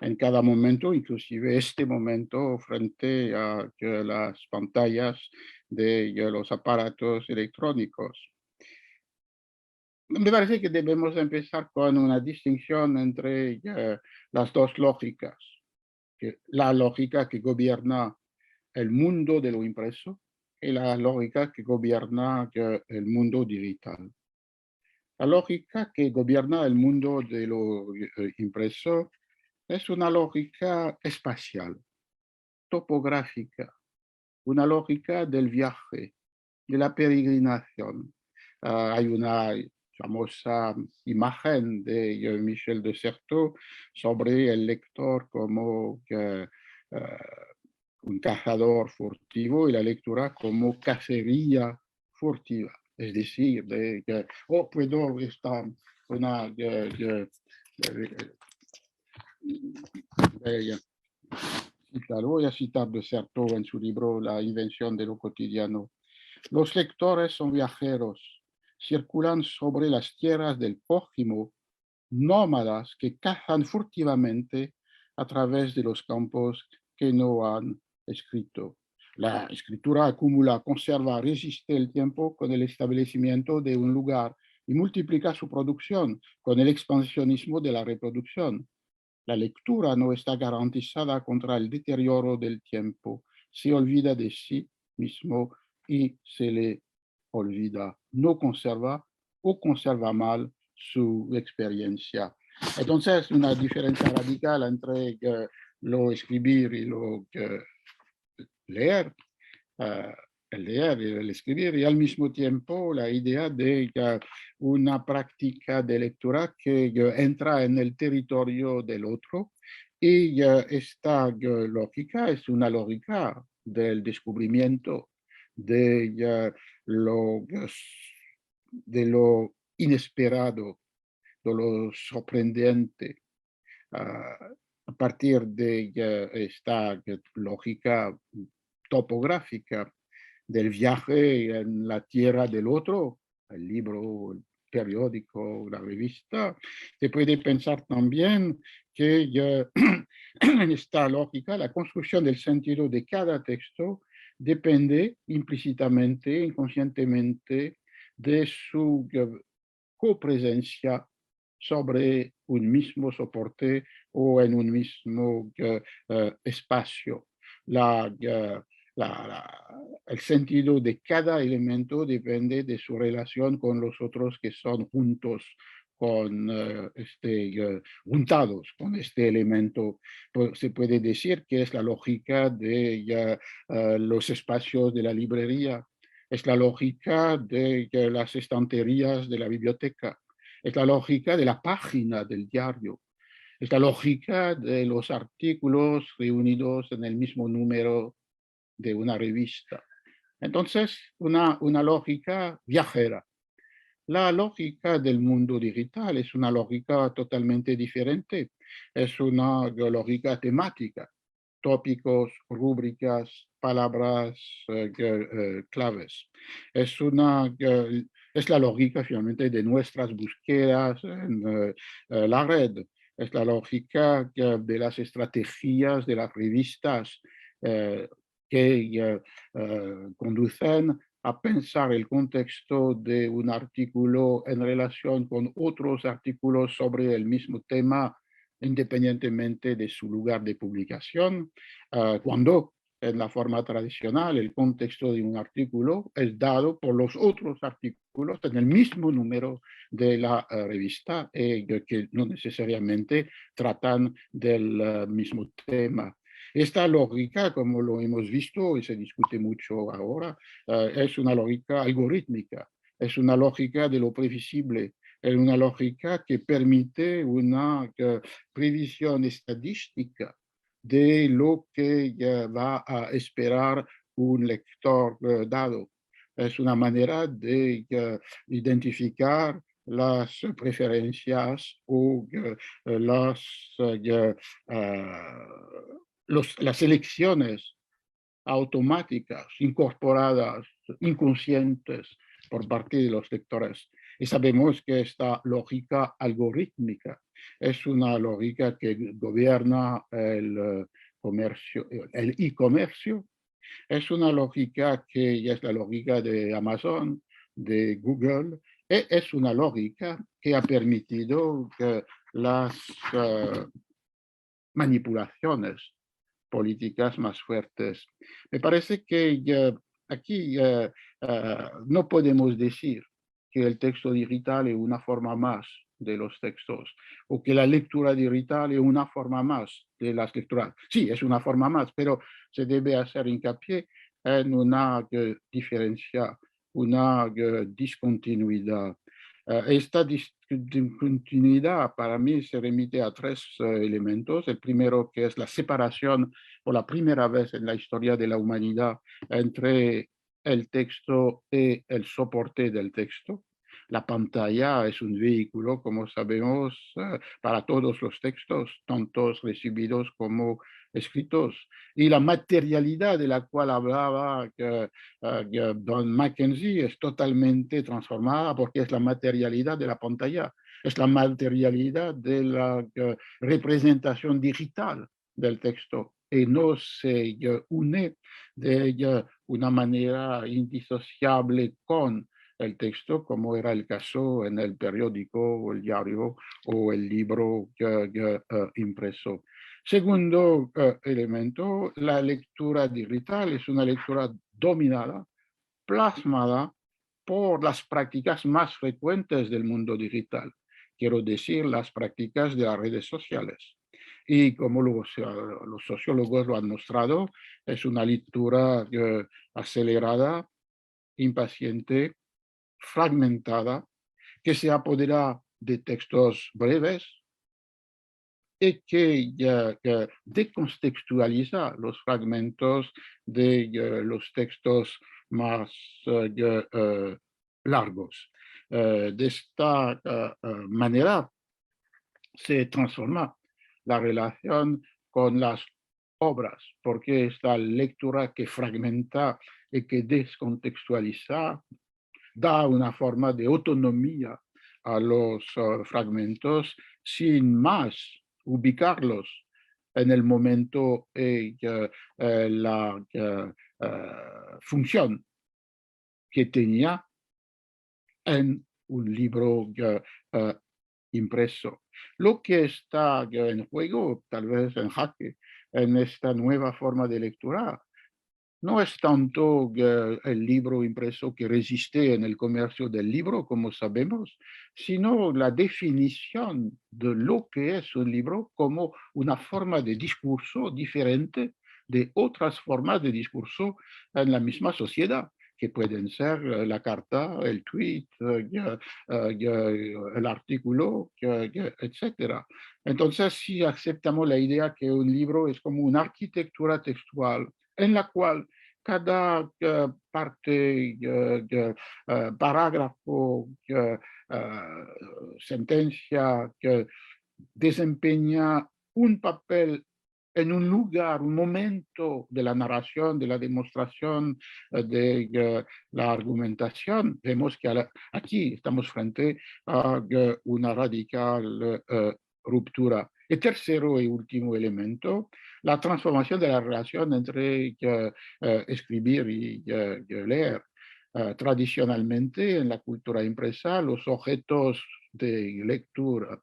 en cada momento, inclusive este momento, frente a las pantallas de los aparatos electrónicos. Me parece que debemos empezar con una distinción entre las dos lógicas. La lógica que gobierna el mundo de lo impreso y la lógica que gobierna el mundo digital. La lógica que gobierna el mundo de lo impreso es una lógica espacial, topográfica, una lógica del viaje, de la peregrinación. Hay una famosa imagen de Michel de Certeau sobre el lector como un cazador furtivo y la lectura como cacería furtiva. Es decir, puedo estar una... claro, voy a citar de Certeau en su libro La invención de lo cotidiano. Los lectores son viajeros, circulan sobre las tierras del prójimo, nómadas que cazan furtivamente a través de los campos que no han escrito. La escritura acumula, conserva, resiste el tiempo con el establecimiento de un lugar y multiplica su producción con el expansionismo de la reproducción. La lectura no está garantizada contra el deterioro del tiempo, se olvida de sí mismo y se le olvida, no conserva o conserva mal su experiencia. Entonces, una diferencia radical entre lo escribir y lo leer, el leer y el escribir, y al mismo tiempo la idea de una práctica de lectura que entra en el territorio del otro, y esta lógica es una lógica del descubrimiento, de lo inesperado, de lo sorprendente. A partir de esta lógica topográfica del viaje en la tierra del otro, el libro, el periódico, la revista, se puede pensar también que en esta lógica la construcción del sentido de cada texto depende implícitamente, inconscientemente, de su copresencia sobre un mismo soporte o en un mismo espacio. La, el sentido de cada elemento depende de su relación con los otros que son juntos, con juntados con este elemento. Pues, se puede decir que es la lógica de los espacios de la librería, es la lógica de las estanterías de la biblioteca, es la lógica de la página del diario, es la lógica de los artículos reunidos en el mismo número de una revista. Entonces, una lógica viajera. La lógica del mundo digital es una lógica totalmente diferente. Es una lógica temática, tópicos, rúbricas, palabras claves. Es la lógica finalmente de nuestras búsquedas en la red. Es la lógica de las estrategias de las revistas que conducen a pensar el contexto de un artículo en relación con otros artículos sobre el mismo tema, independientemente de su lugar de publicación, cuando en la forma tradicional el contexto de un artículo es dado por los otros artículos en el mismo número de la revista, que no necesariamente tratan del mismo tema. Esta lógica, como lo hemos visto y se discute mucho ahora, es una lógica algorítmica, es una lógica de lo previsible, es una lógica que permite una previsión estadística de lo que va a esperar un lector dado. Es una manera de identificar las preferencias o las, las elecciones automáticas, incorporadas, inconscientes por parte de los lectores. Y sabemos que esta lógica algorítmica es una lógica que gobierna el comercio, el e-comercio. Es una lógica que ya es la lógica de Amazon, de Google, y es una lógica que ha permitido que las manipulaciones políticas más fuertes. Me parece que aquí no podemos decir que el texto digital es una forma más de los textos o que la lectura digital es una forma más de las lecturas. Sí, es una forma más, pero se debe hacer hincapié en una diferencia, una discontinuidad. Esta discontinuidad para mí se remite a tres elementos. El primero, que es la separación por la primera vez en la historia de la humanidad entre el texto y el soporte del texto. La pantalla es un vehículo, como sabemos, para todos los textos, tanto recibidos como escritos. Y la materialidad de la cual hablaba Don Mackenzie es totalmente transformada porque es la materialidad de la pantalla, es la materialidad de la representación digital del texto y no se une de una manera indisociable con el texto, como era el caso en el periódico o el diario o el libro impreso. Segundo elemento, la lectura digital es una lectura dominada, plasmada por las prácticas más frecuentes del mundo digital. Quiero decir, las prácticas de las redes sociales. Y como los sociólogos lo han mostrado, es una lectura acelerada, impaciente, fragmentada, que se apodera de textos breves y que decontextualiza los fragmentos de los textos más largos. De esta manera se transforma la relación con las obras, porque esta lectura que fragmenta y que descontextualiza da una forma de autonomía a los fragmentos sin más ubicarlos en el momento la función que tenía en un libro uh, impreso. Lo que está en juego, tal vez en jaque, en esta nueva forma de lectura, no es tanto el libro impreso que resiste en el comercio del libro, como sabemos, sino la definición de lo que es un libro como una forma de discurso diferente de otras formas de discurso en la misma sociedad, que pueden ser la carta, el tweet, el artículo, etc. Entonces, si aceptamos la idea que un libro es como una arquitectura textual en la cual cada parte, parágrafo, sentencia que desempeña un papel en un lugar, un momento de la narración, de la demostración, de la argumentación, vemos que aquí estamos frente a una radical ruptura. El tercero y último elemento, la transformación de la relación entre escribir y leer. Tradicionalmente, en la cultura impresa, los objetos de lectura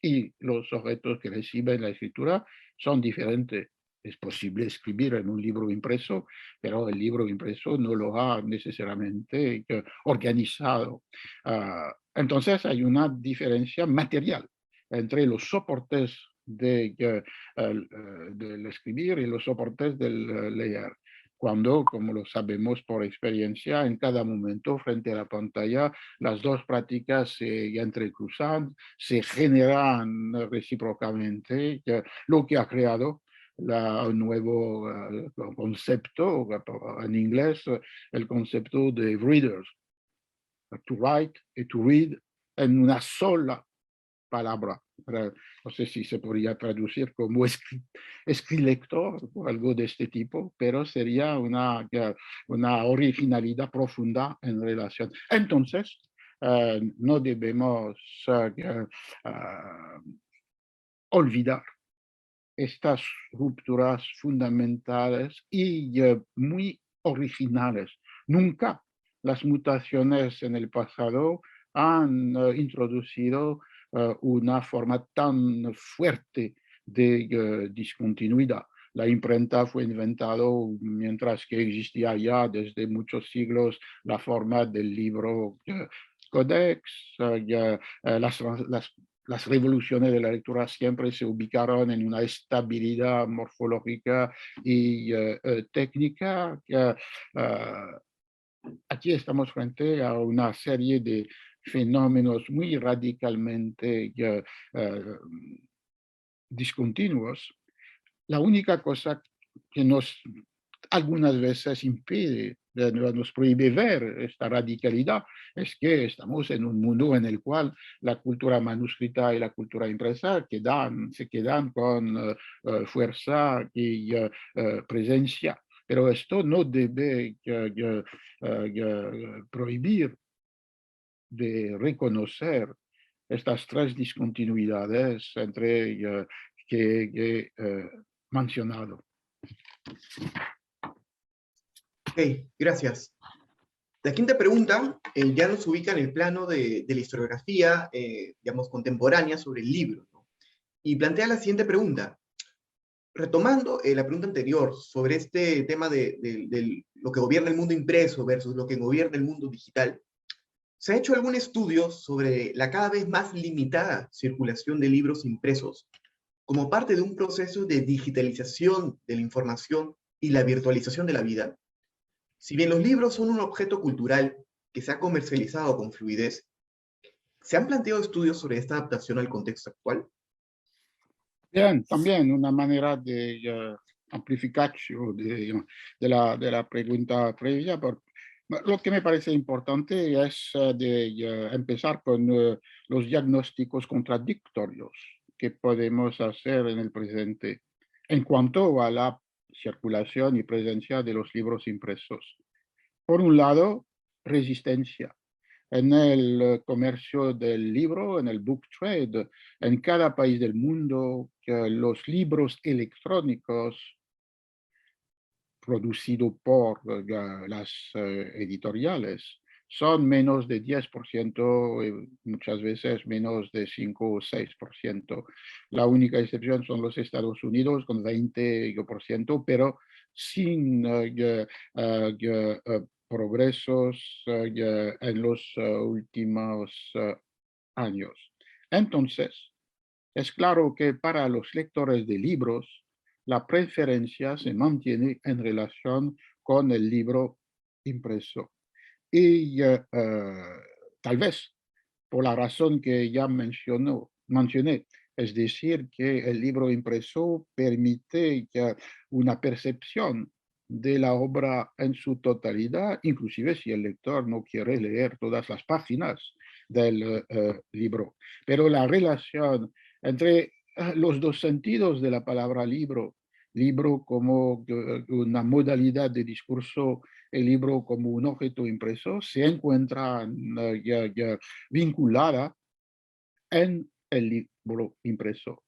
y los objetos que reciben la escritura son diferentes. Es posible escribir en un libro impreso, pero el libro impreso no lo ha necesariamente organizado. Entonces hay una diferencia material entre los soportes del escribir y los soportes del leer. Cuando, como lo sabemos por experiencia, en cada momento frente a la pantalla, las dos prácticas se entrecruzan, se generan recíprocamente, lo que ha creado un nuevo concepto, en inglés, el concepto de readers, to write y to read en una sola palabra. No sé si se podría traducir como escrilector o algo de este tipo, pero sería una originalidad profunda en relación. Entonces, no debemos olvidar estas rupturas fundamentales y muy originales. Nunca las mutaciones en el pasado han introducido una forma tan fuerte de discontinuidad. La imprenta fue inventada mientras que existía ya desde muchos siglos la forma del libro codex, las revoluciones de la lectura siempre se ubicaron en una estabilidad morfológica y técnica. Aquí estamos frente a una serie de fenómenos muy radicalmente discontinuos. La única cosa que algunas veces impide, nos prohíbe ver esta radicalidad, es que estamos en un mundo en el cual la cultura manuscrita y la cultura impresa se quedan con fuerza y presencia. Pero esto no debe prohibir de reconocer estas tres discontinuidades entre que he mencionado. Ok, gracias. La quinta pregunta ya nos ubica en el plano de la historiografía, digamos, contemporánea sobre el libro, ¿no? Y plantea la siguiente pregunta. Retomando la pregunta anterior sobre este tema de lo que gobierna el mundo impreso versus lo que gobierna el mundo digital, ¿se ha hecho algún estudio sobre la cada vez más limitada circulación de libros impresos como parte de un proceso de digitalización de la información y la virtualización de la vida? Si bien los libros son un objeto cultural que se ha comercializado con fluidez, ¿se han planteado estudios sobre esta adaptación al contexto actual? Bien, también una manera de amplificación de la pregunta previa. Lo que me parece importante es de empezar con los diagnósticos contradictorios que podemos hacer en el presente en cuanto a la circulación y presencia de los libros impresos. Por un lado, resistencia. En el comercio del libro, en el book trade, en cada país del mundo, los libros electrónicos producidos por las editoriales son menos de 10%, muchas veces menos de 5 o 6%. La única excepción son los Estados Unidos con 20%, pero sin progresos en los últimos años. Entonces, es claro que para los lectores de libros, la preferencia se mantiene en relación con el libro impreso. Y tal vez por la razón que ya mencioné, es decir, que el libro impreso permite una percepción de la obra en su totalidad, inclusive si el lector no quiere leer todas las páginas del libro. Pero la relación entre los dos sentidos de la palabra libro, libro como una modalidad de discurso, el libro como un objeto impreso, se encuentra ya vinculada en el libro impreso.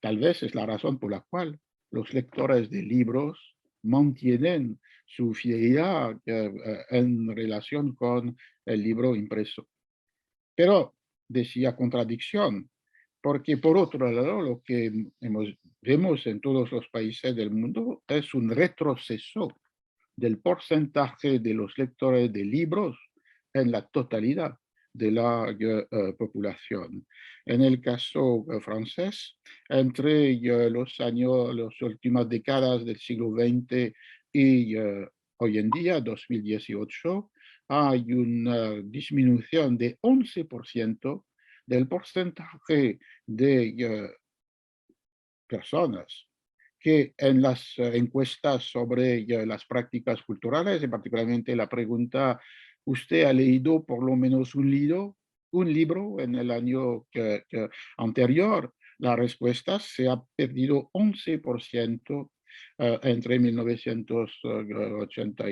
Tal vez es la razón por la cual los lectores de libros mantienen su fidelidad en relación con el libro impreso. Pero decía contradicción, porque por otro lado lo que vemos en todos los países del mundo es un retroceso del porcentaje de los lectores de libros en la totalidad de la población. En el caso francés, entre las últimas décadas del siglo XX y hoy en día, 2018, hay una disminución de 11% del porcentaje de personas que en las encuestas sobre las prácticas culturales, y particularmente la pregunta, ¿usted ha leído por lo menos un libro en el año anterior? La respuesta se ha perdido 11% entre 1980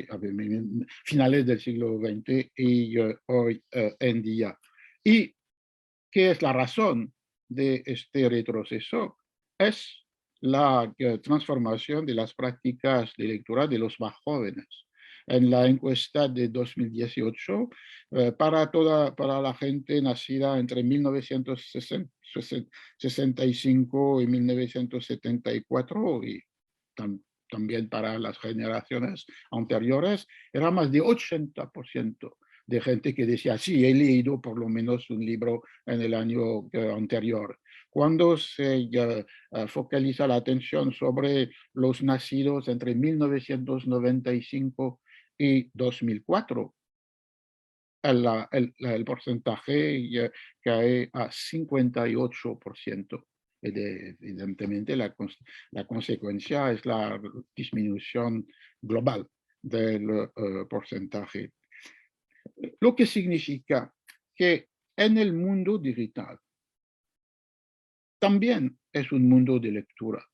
finales del siglo XX y hoy en día. ¿Y qué es la razón de este retroceso? Es la transformación de las prácticas de lectura de los más jóvenes. En la encuesta de 2018, para la gente nacida entre 1965 y 1974, y también para las generaciones anteriores, era más de 80% de gente que decía, sí, he leído por lo menos un libro en el año anterior. Cuando se focaliza la atención sobre los nacidos entre 1995 y 2004, el porcentaje cae a 58%. Evidentemente, la consecuencia es la disminución global del porcentaje. Lo que significa que en el mundo digital también es un mundo de lectura.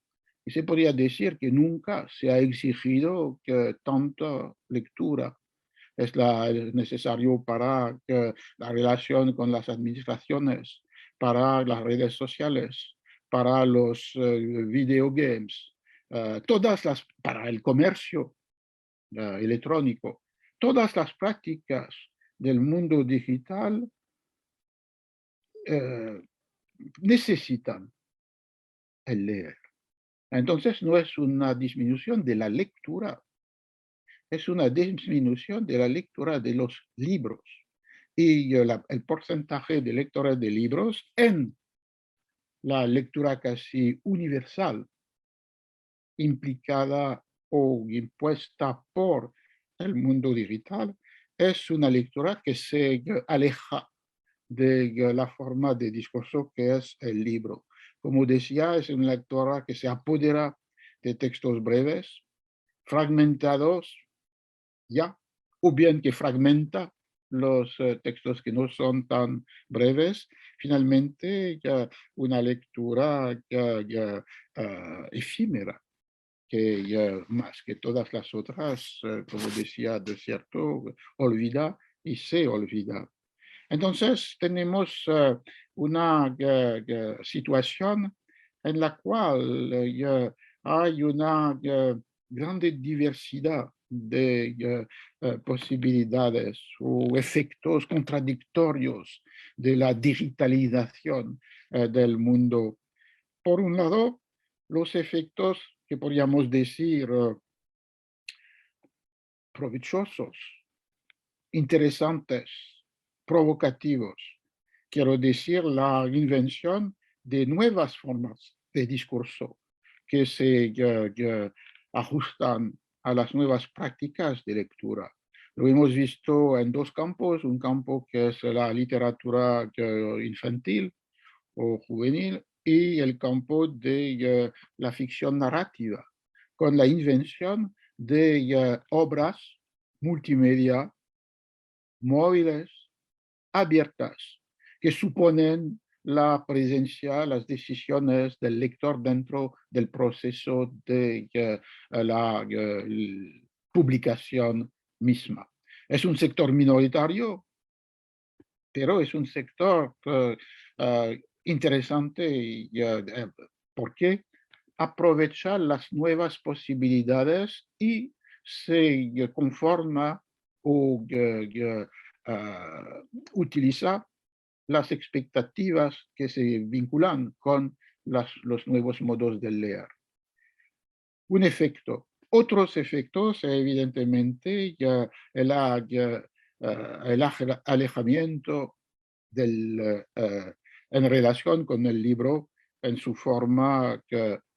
Y se podría decir que nunca se ha exigido que tanta lectura es necesario para la relación con las administraciones, para las redes sociales, para los videogames, para el comercio electrónico. Todas las prácticas del mundo digital necesitan el leer. Entonces no es una disminución de la lectura, es una disminución de la lectura de los libros. Y el porcentaje de lectores de libros en la lectura casi universal implicada o impuesta por el mundo digital es una lectura que se aleja de la forma de discurso que es el libro. Como decía, es una lectura que se apodera de textos breves, fragmentados ya, o bien que fragmenta los textos que no son tan breves. Finalmente, ya una lectura efímera, que más que todas las otras, como decía de cierto, olvida y se olvida. Entonces tenemos una situación en la cual hay una grande diversidad de posibilidades o efectos contradictorios de la digitalización del mundo. Por un lado, los efectos que podríamos decir provechosos, interesantes, provocativos. Quiero decir, la invención de nuevas formas de discurso que se ajustan a las nuevas prácticas de lectura. Lo hemos visto en dos campos, un campo que es la literatura infantil o juvenil y el campo de la ficción narrativa, con la invención de obras multimedia móviles abiertas que suponen la presencia, las decisiones del lector dentro del proceso de la publicación misma. Es un sector minoritario, pero es un sector interesante porque aprovecha las nuevas posibilidades y se conforma o utiliza las expectativas que se vinculan con los nuevos modos de leer. Un efecto. Otros efectos, evidentemente, el alejamiento en relación con el libro en su forma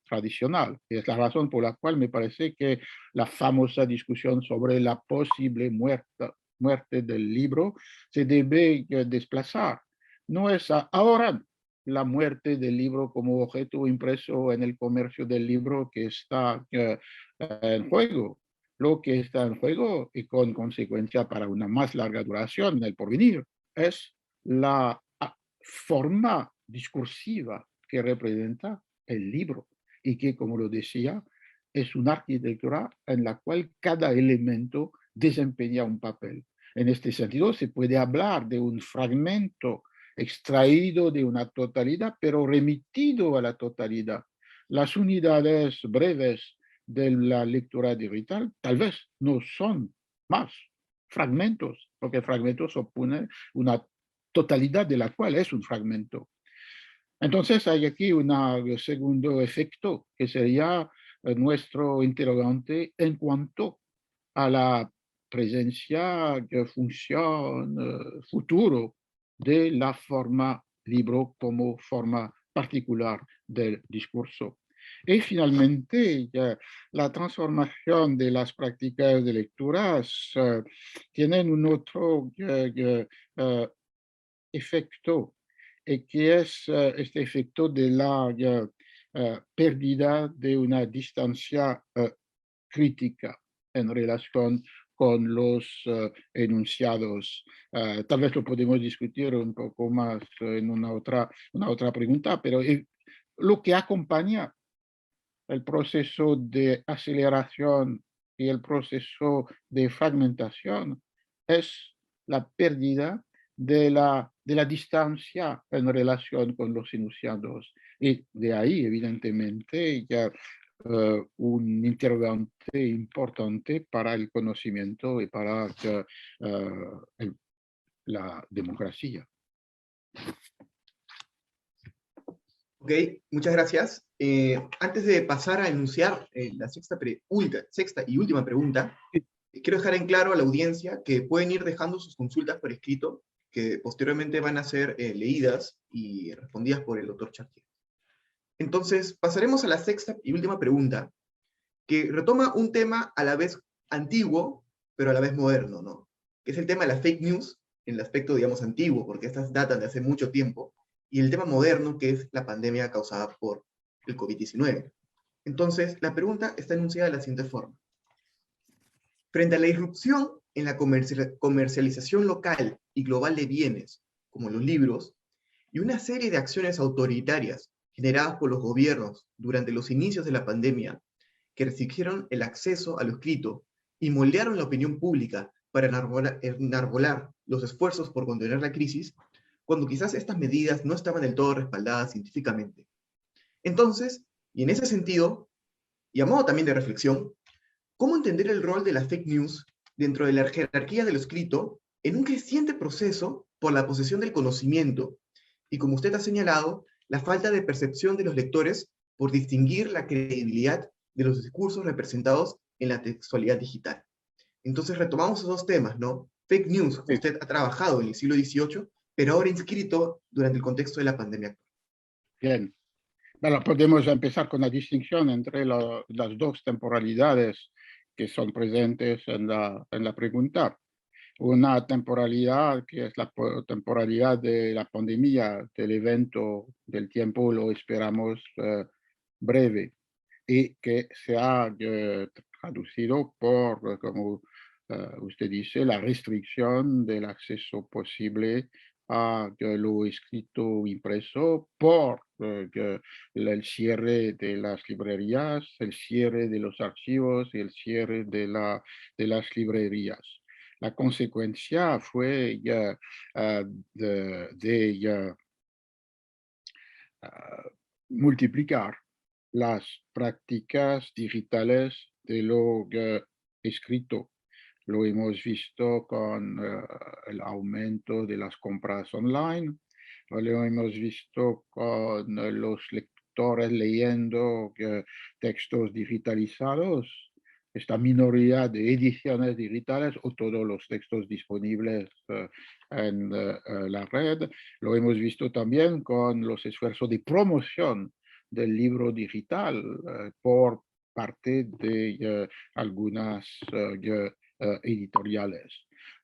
tradicional. Y es la razón por la cual me parece que la famosa discusión sobre la posible muerte del libro se debe desplazar. No es ahora la muerte del libro como objeto impreso en el comercio del libro que está en juego. Lo que está en juego y con consecuencia para una más larga duración en el porvenir es la forma discursiva que representa el libro y que, como lo decía, es una arquitectura en la cual cada elemento desempeña un papel. En este sentido, se puede hablar de un fragmento extraído de una totalidad, pero remitido a la totalidad. Las unidades breves de la lectura digital tal vez no son más fragmentos, porque fragmentos supone una totalidad de la cual es un fragmento. Entonces hay aquí un segundo efecto que sería nuestro interrogante en cuanto a la presencia, función, futuro de la forma libro como forma particular del discurso. Y finalmente, la transformación de las prácticas de lecturas tienen un otro efecto, que es este efecto de la pérdida de una distancia crítica en relación con los enunciados. Tal vez lo podemos discutir un poco más en una otra pregunta, pero lo que acompaña el proceso de aceleración y el proceso de fragmentación es la pérdida de la distancia en relación con los enunciados. Y de ahí, evidentemente, ya un interrogante importante para el conocimiento y para la democracia. Ok, muchas gracias. Antes de pasar a enunciar la sexta y última pregunta, quiero dejar en claro a la audiencia que pueden ir dejando sus consultas por escrito, que posteriormente van a ser leídas y respondidas por el doctor Chartier. Entonces, pasaremos a la sexta y última pregunta, que retoma un tema a la vez antiguo, pero a la vez moderno, ¿no? Que es el tema de las fake news, en el aspecto, digamos, antiguo, porque estas datan de hace mucho tiempo, y el tema moderno, que es la pandemia causada por el COVID-19. Entonces, la pregunta está enunciada de la siguiente forma. Frente a la irrupción en la comercialización local y global de bienes, como los libros, y una serie de acciones autoritarias generadas por los gobiernos durante los inicios de la pandemia, que restringieron el acceso a lo escrito y moldearon la opinión pública para enarbolar los esfuerzos por contener la crisis, cuando quizás estas medidas no estaban del todo respaldadas científicamente. Entonces, y en ese sentido, y a modo también de reflexión, ¿cómo entender el rol de la fake news dentro de la jerarquía de lo escrito en un creciente proceso por la posesión del conocimiento? Y como usted ha señalado, la falta de percepción de los lectores por distinguir la credibilidad de los discursos representados en la textualidad digital. Entonces retomamos esos dos temas, ¿no? Fake news, que Sí, usted ha trabajado en el siglo XVIII, pero ahora inscrito durante el contexto de la pandemia actual. bien. Bueno, podemos empezar con la distinción entre las dos temporalidades que son presentes en la pregunta. Una temporalidad que es la temporalidad de la pandemia, del evento, del tiempo, lo esperamos breve, y que se ha traducido por, como usted dice, la restricción del acceso posible a lo escrito impreso por el cierre de las librerías, el cierre de los archivos y el cierre de las librerías. La consecuencia fue ya, de multiplicar las prácticas digitales de lo escrito. Lo hemos visto con el aumento de las compras online, lo hemos visto con los lectores leyendo textos digitalizados, esta minoría de ediciones digitales o todos los textos disponibles en la red. Lo hemos visto también con los esfuerzos de promoción del libro digital por parte de algunas editoriales.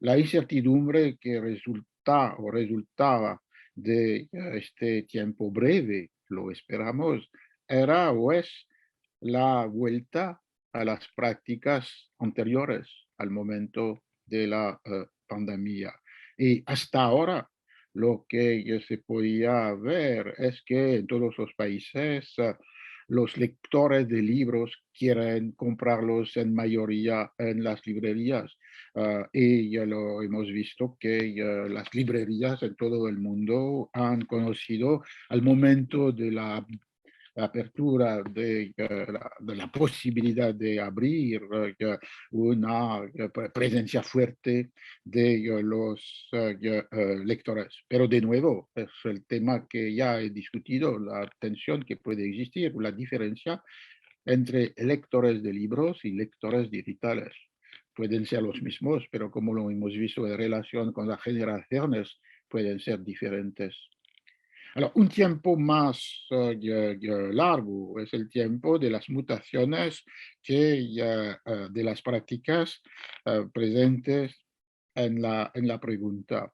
La incertidumbre que resultaba de este tiempo breve, lo esperamos, era o es la vuelta a las prácticas anteriores al momento de la pandemia. Y hasta ahora lo que se podía ver es que en todos los países los lectores de libros quieren comprarlos en mayoría en las librerías. Y ya lo hemos visto que las librerías en todo el mundo han conocido al momento de la apertura de la posibilidad de abrir una presencia fuerte de los lectores. Pero de nuevo, es el tema que ya he discutido, la tensión que puede existir, la diferencia entre lectores de libros y lectores digitales. Pueden ser los mismos, pero como lo hemos visto en relación con las generaciones, pueden ser diferentes. Alors, un tiempo más largo es el tiempo de las mutaciones de las prácticas presentes en la pregunta.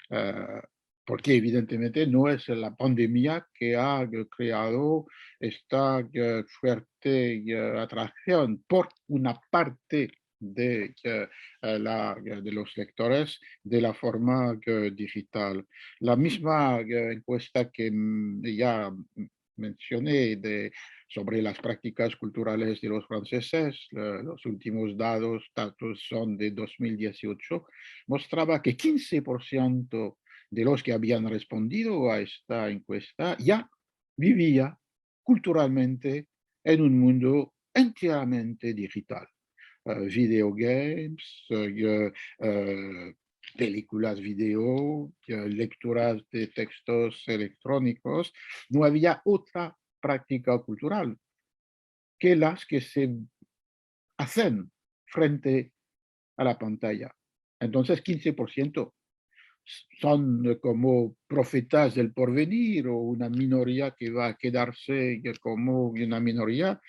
Uh, Porque evidentemente no es la pandemia que ha creado esta fuerte atracción por una parte de los lectores de la forma digital. La misma encuesta que ya mencioné sobre las prácticas culturales de los franceses, los últimos datos son de 2018, mostraba que 15% de los que habían respondido a esta encuesta ya vivía culturalmente en un mundo enteramente digital. Videogames, películas video, lecturas de textos electrónicos. No había otra práctica cultural que las que se hacen frente a la pantalla. Entonces, 15% son como profetas del porvenir o una minoría que va a quedarse como una minoría,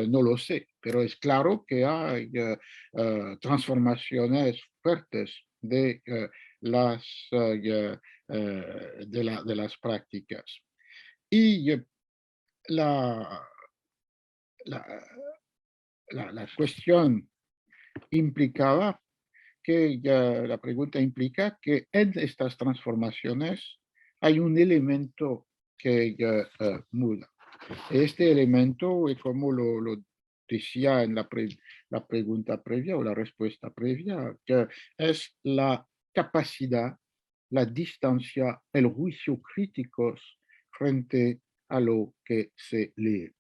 no lo sé, pero es claro que hay transformaciones fuertes las, de las prácticas. Y la, la, la cuestión implicaba que la pregunta implica que en estas transformaciones hay un elemento que muda. Este elemento, como lo decía en la pregunta previa o la respuesta previa, que es la capacidad, la distancia, el juicio críticos frente a lo que se lee.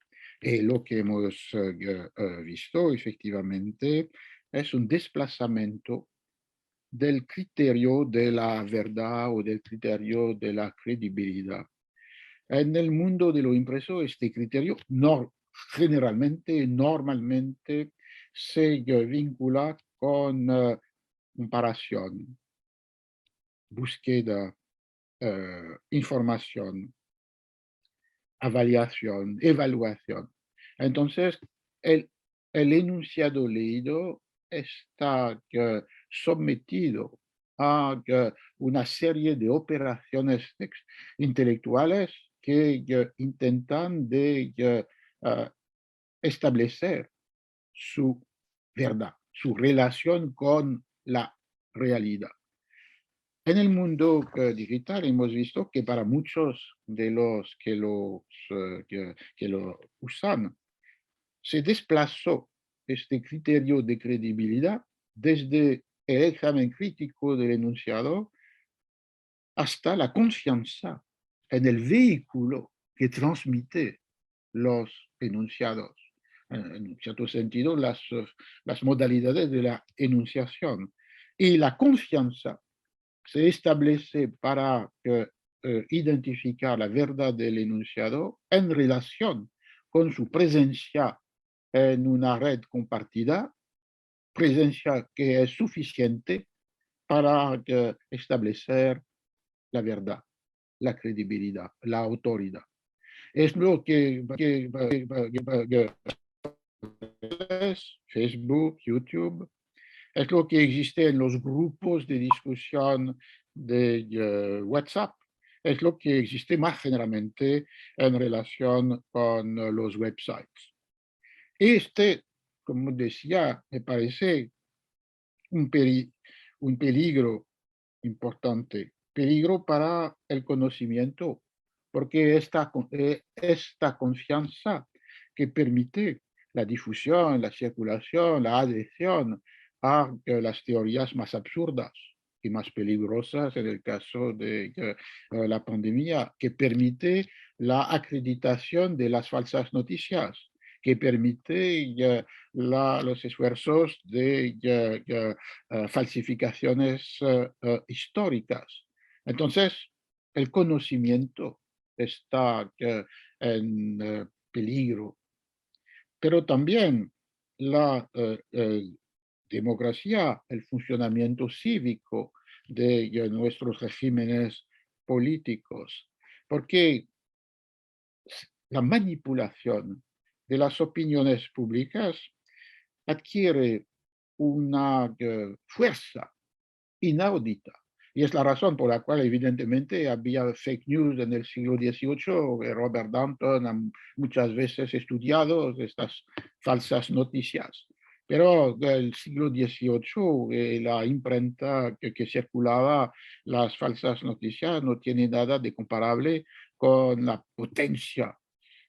Y lo que hemos visto efectivamente es un desplazamiento del criterio de la verdad o del criterio de la credibilidad. En el mundo de lo impreso, este criterio normalmente se vincula con comparación, búsqueda, información, evaluación. Entonces, el, el enunciado leído está sometido a una serie de operaciones intelectuales que intentan establecer su verdad, su relación con la realidad. En el mundo digital hemos visto que para muchos de los que lo usan, se desplazó este criterio de credibilidad desde el examen crítico del enunciado hasta la confianza en el vehículo que transmite los enunciados. En cierto sentido, las modalidades de la enunciación. Y la confianza se establece para identificar la verdad del enunciado en relación con su presencia en una red compartida, presencia que es suficiente para establecer la verdad, la credibilidad, la autoridad. Es lo que es Facebook, YouTube, es lo que existe en los grupos de discusión de WhatsApp, es lo que existe más generalmente en relación con los websites. Este, como decía, me parece un, un peligro importante, peligro para el conocimiento, porque esta confianza que permite la difusión, la circulación, la adhesión a las teorías más absurdas y más peligrosas en el caso de la pandemia, que permite la acreditación de las falsas noticias, que permite los esfuerzos de falsificaciones históricas. Entonces, el conocimiento está en peligro, pero también la democracia, el funcionamiento cívico de nuestros regímenes políticos, porque la manipulación de las opiniones públicas adquiere una fuerza inaudita. Y es la razón por la cual, evidentemente, había fake news en el siglo XVIII. Robert Danton ha muchas veces estudiado estas falsas noticias. Pero el siglo XVIII, la imprenta que circulaba las falsas noticias no tiene nada de comparable con la potencia,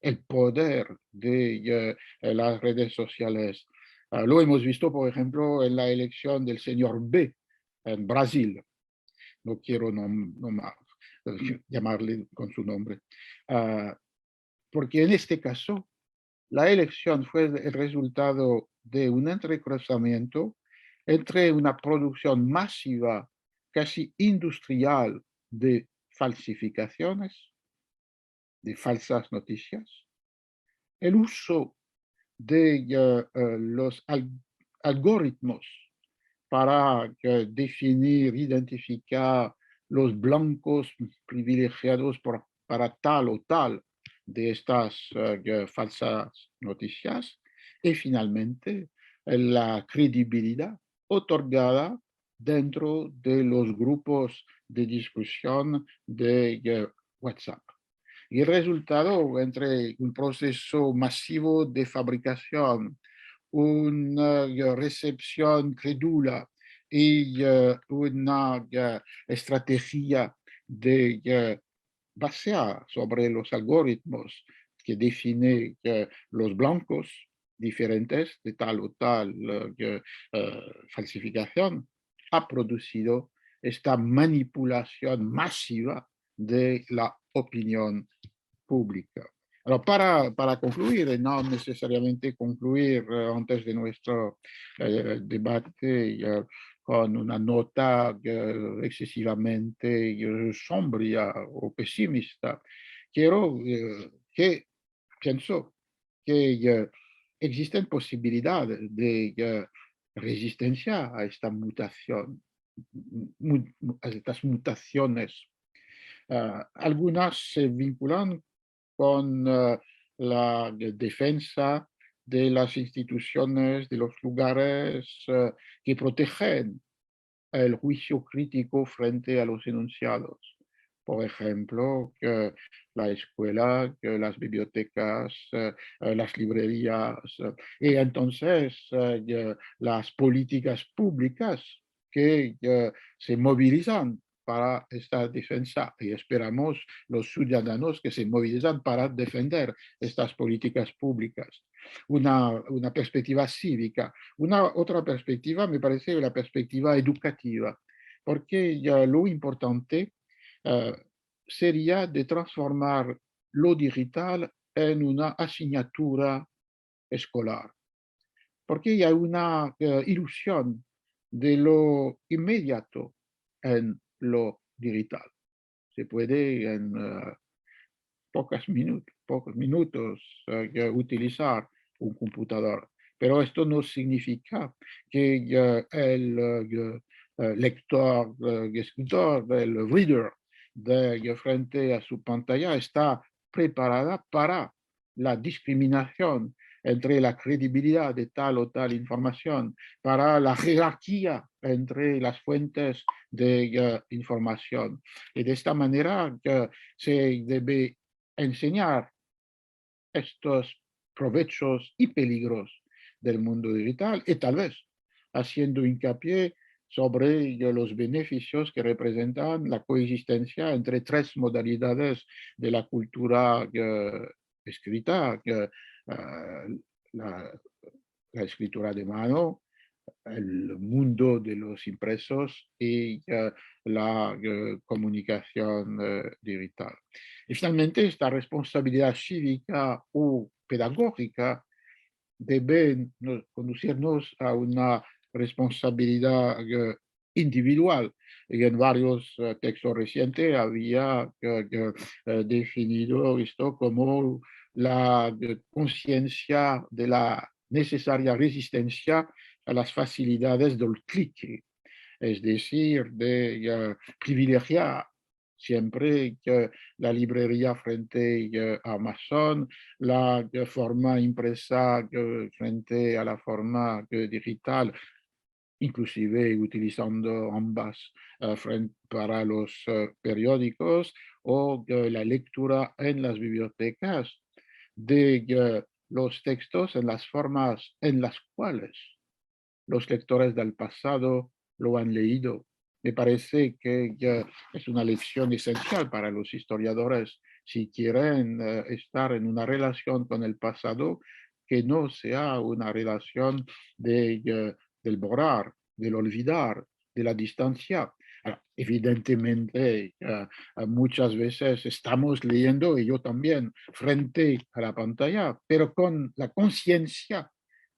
el poder de las redes sociales. Lo hemos visto, por ejemplo, en la elección del señor B en Brasil. No quiero llamarle con su nombre. Porque en este caso, la elección fue el resultado de un entrecruzamiento entre una producción masiva, casi industrial, de falsificaciones, de falsas noticias, el uso de los algoritmos para definir, identificar los blancos privilegiados para tal o tal de estas falsas noticias, y finalmente la credibilidad otorgada dentro de los grupos de discusión de WhatsApp. Y el resultado entre un proceso masivo de fabricación, una recepción crédula y una estrategia de baseada sobre los algoritmos que definen los blancos diferentes de tal o tal falsificación, ha producido esta manipulación masiva de la opinión pública. Alors, para concluir, y no necesariamente concluir antes de nuestro debate con una nota excesivamente sombría o pesimista, quiero que pienso que existen posibilidades de resistencia a esta mutación, a estas mutaciones. Algunas se vinculan con la defensa de las instituciones, de los lugares que protegen el juicio crítico frente a los enunciados. Por ejemplo, que la escuela, que las bibliotecas, las librerías, y entonces las políticas públicas que se movilizan para esta defensa y esperamos los ciudadanos que se movilizan para defender estas políticas públicas. Una perspectiva cívica. Una otra perspectiva me parece la perspectiva educativa, porque ya lo importante sería de transformar lo digital en una asignatura escolar, porque hay una ilusión de lo inmediato en lo digital. Se puede en pocos minutos utilizar un computador. Pero esto no significa que el lector, escritor, el reader frente a su pantalla está preparada para la discriminación entre la credibilidad de tal o tal información, para la jerarquía entre las fuentes de información. Y de esta manera se debe enseñar estos provechos y peligros del mundo digital y tal vez haciendo hincapié sobre los beneficios que representan la coexistencia entre tres modalidades de la cultura escrita, la, la escritura de mano, el mundo de los impresos y la comunicación digital. Y finalmente, esta responsabilidad cívica o pedagógica debe conducirnos a una responsabilidad individual. Y en varios textos recientes había definido esto como la conciencia de la necesaria resistencia a las facilidades del clic, es decir, de privilegiar siempre la librería frente a Amazon, la forma impresa frente a la forma digital, inclusive utilizando ambas para los periódicos o la lectura en las bibliotecas de los textos en las formas en las cuales los lectores del pasado lo han leído. Me parece que es una lección esencial para los historiadores si quieren estar en una relación con el pasado que no sea una relación del borrar, del olvidar, de la distancia. Evidentemente, muchas veces estamos leyendo, y yo también, frente a la pantalla, pero con la conciencia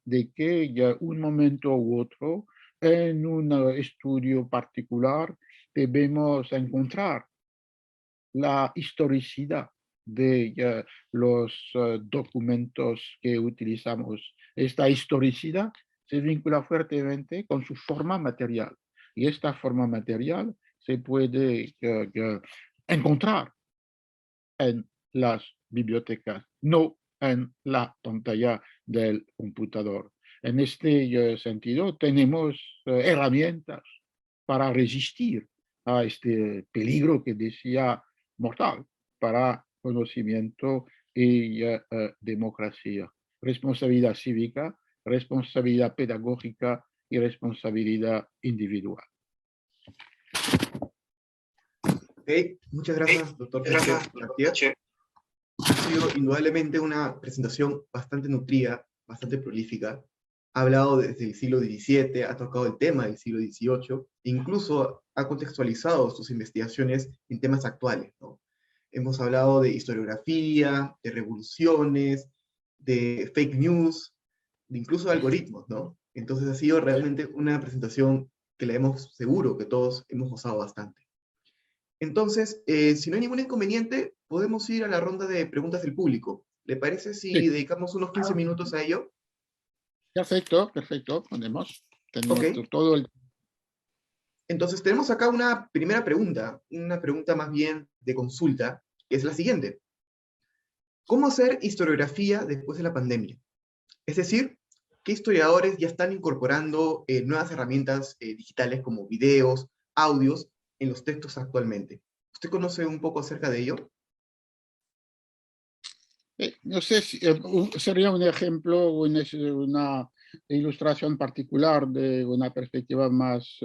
de que un momento u otro, en un estudio particular, debemos encontrar la historicidad de los documentos que utilizamos. Esta historicidad se vincula fuertemente con su forma material. Y esta forma material se puede encontrar en las bibliotecas, no en la pantalla del computador. En este sentido, tenemos herramientas para resistir a este peligro que decía mortal para conocimiento y democracia. Responsabilidad cívica, responsabilidad pedagógica y responsabilidad individual. Okay. Muchas gracias, doctor Chartier. Ha sido indudablemente una presentación bastante nutrida, bastante prolífica. Ha hablado desde el siglo XVII, ha tocado el tema del siglo XVIII, incluso ha contextualizado sus investigaciones en temas actuales, ¿no? hemos hablado de historiografía, de revoluciones, de fake news, de incluso de algoritmos, ¿no? Entonces ha sido realmente una presentación que la hemos, seguro que todos hemos gozado bastante. Entonces, si no hay ningún inconveniente, podemos ir a la ronda de preguntas del público. ¿Le parece si Sí, dedicamos unos 15 minutos a ello? perfecto, perfecto. Ok. Tenemos todo el... Entonces, tenemos acá una primera pregunta, una pregunta más bien de consulta, que es la siguiente. ¿Cómo hacer historiografía después de la pandemia? Es decir, ¿qué historiadores ya están incorporando nuevas herramientas digitales como videos, audios en los textos actualmente? ¿Usted conoce un poco acerca de ello? No sé si sería un ejemplo, una ilustración particular de una perspectiva más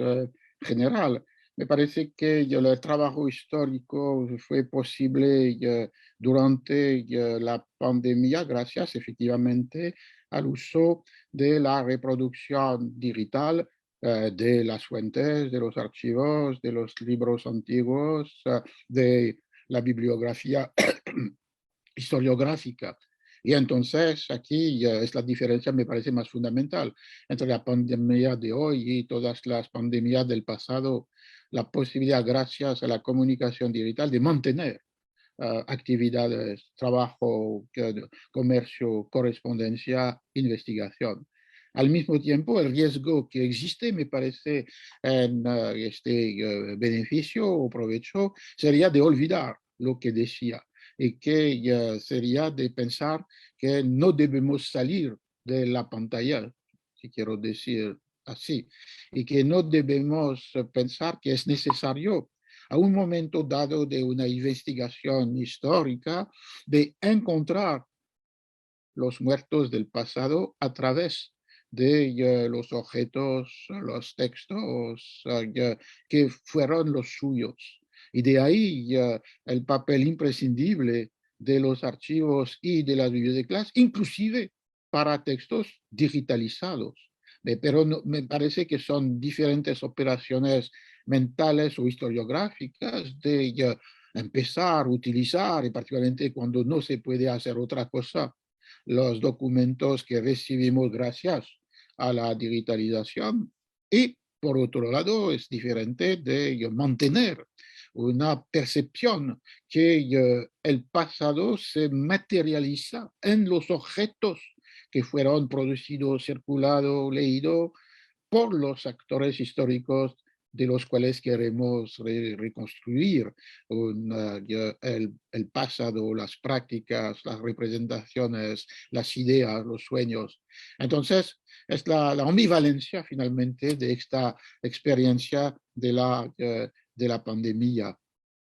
general. Me parece que el trabajo histórico fue posible durante la pandemia gracias efectivamente al uso de la reproducción digital de las fuentes, de los archivos, de los libros antiguos, de la bibliografía historiográfica. Y entonces aquí ya es la diferencia, me parece más fundamental entre la pandemia de hoy y todas las pandemias del pasado, la posibilidad, gracias a la comunicación digital, de mantener actividades, trabajo, comercio, correspondencia, investigación. Al mismo tiempo, el riesgo que existe, me parece, en este beneficio o provecho, sería de olvidar lo que decía y que sería de pensar que no debemos salir de la pantalla, si quiero decir así, y que no debemos pensar que es necesario a un momento dado de una investigación histórica de encontrar los muertos del pasado a través de los objetos, los textos que fueron los suyos. Y de ahí el papel imprescindible de los archivos y de las bibliotecas, inclusive para textos digitalizados. Pero no, me parece que son diferentes operaciones mentales o historiográficas de empezar a utilizar, y particularmente cuando no se puede hacer otra cosa, los documentos que recibimos gracias a la digitalización y por otro lado es diferente de mantener una percepción que el pasado se materializa en los objetos que fueron producidos, circulados, leídos por los actores históricos de los cuales queremos reconstruir el pasado, las prácticas, las representaciones, las ideas, los sueños. Entonces, es la ambivalencia finalmente de esta experiencia de la pandemia,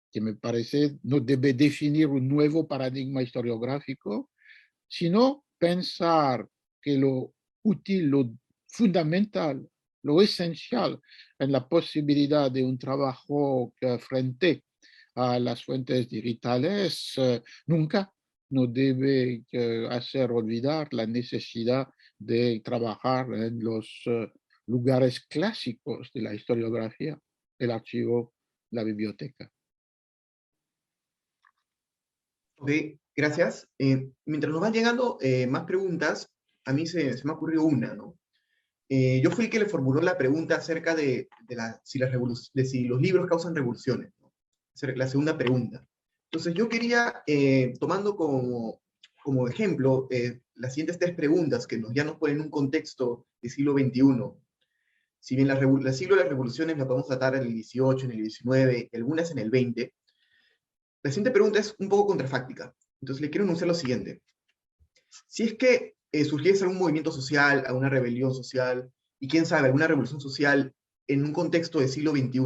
que me parece no debe definir un nuevo paradigma historiográfico, sino pensar que lo útil, lo fundamental, lo esencial en la posibilidad de un trabajo que frente a las fuentes digitales nunca nos debe hacer olvidar la necesidad de trabajar en los lugares clásicos de la historiografía, el archivo, la biblioteca. Ok, gracias. Mientras nos van llegando más preguntas, a mí se me ocurrió una, ¿no? Yo fui el que le formuló la pregunta acerca de si los libros causan revoluciones, ¿no? La segunda pregunta. Entonces yo quería, tomando como ejemplo las siguientes tres preguntas que ya nos ponen en un contexto del siglo XXI. Si bien el siglo de las revoluciones la podemos tratar en el XVIII, en el XIX, algunas en el XX, la siguiente pregunta es un poco contrafáctica. Entonces le quiero anunciar lo siguiente. Si es que surgiese algún movimiento social, alguna rebelión social, y quién sabe, alguna revolución social en un contexto del siglo XXI,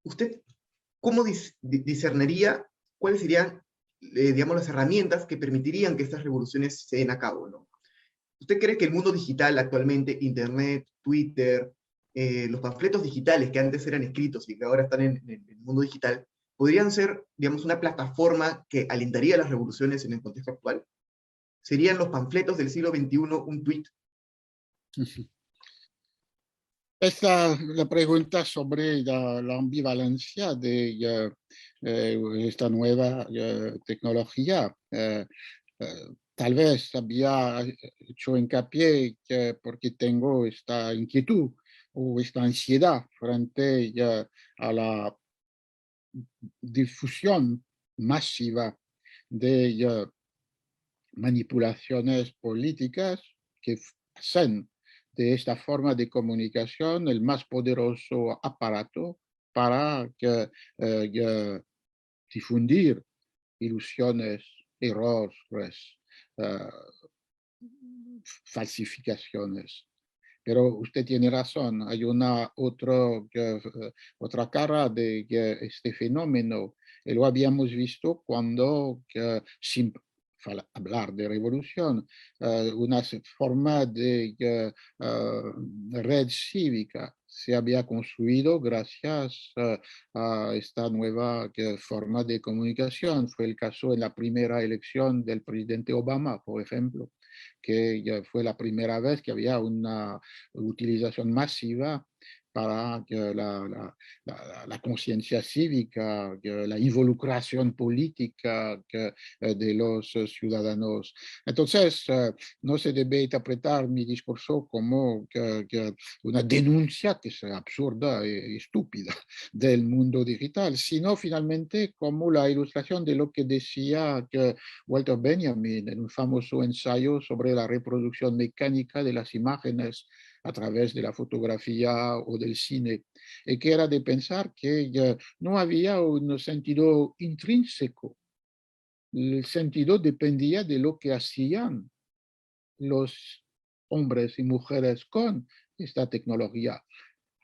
¿usted cómo discerniría cuáles serían, digamos, las herramientas que permitirían que estas revoluciones se den a cabo, ¿no? ¿Usted cree que el mundo digital actualmente, Internet, Twitter, los panfletos digitales que antes eran escritos y que ahora están en el mundo digital, podrían ser, digamos, una plataforma que alentaría las revoluciones en el contexto actual? ¿Serían los panfletos del siglo XXI un tweet? Esta la pregunta sobre la ambivalencia de esta nueva tecnología. Tal vez había hecho hincapié porque tengo esta inquietud o esta ansiedad frente a la difusión masiva de manipulaciones políticas que hacen de esta forma de comunicación el más poderoso aparato para difundir ilusiones, errores, eh, falsificaciones. Pero usted tiene razón, hay otra cara de este fenómeno. Y lo habíamos visto cuando, sin hablar de revolución, una forma de red cívica se había construido gracias a esta nueva forma de comunicación. Fue el caso en la primera elección del presidente Obama, por ejemplo, que ya fue la primera vez que había una utilización masiva para la conciencia cívica, la involucración política de los ciudadanos. Entonces, no se debe interpretar mi discurso como una denuncia que sea absurda e estúpida del mundo digital, sino finalmente como la ilustración de lo que decía Walter Benjamin en un famoso ensayo sobre la reproducción mecánica de las imágenes a través de la fotografía o del cine, y que era de pensar que no había un sentido intrínseco. El sentido dependía de lo que hacían los hombres y mujeres con esta tecnología,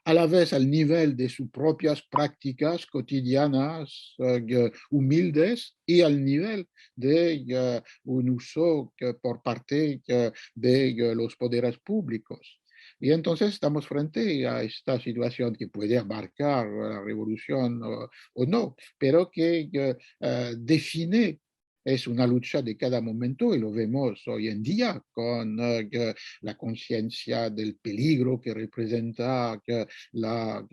a la vez al nivel de sus propias prácticas cotidianas humildes y al nivel de un uso por parte de los poderes públicos. Y entonces estamos frente a esta situación que puede abarcar la revolución o no, pero que define es una lucha de cada momento y lo vemos hoy en día con la conciencia del peligro que representa la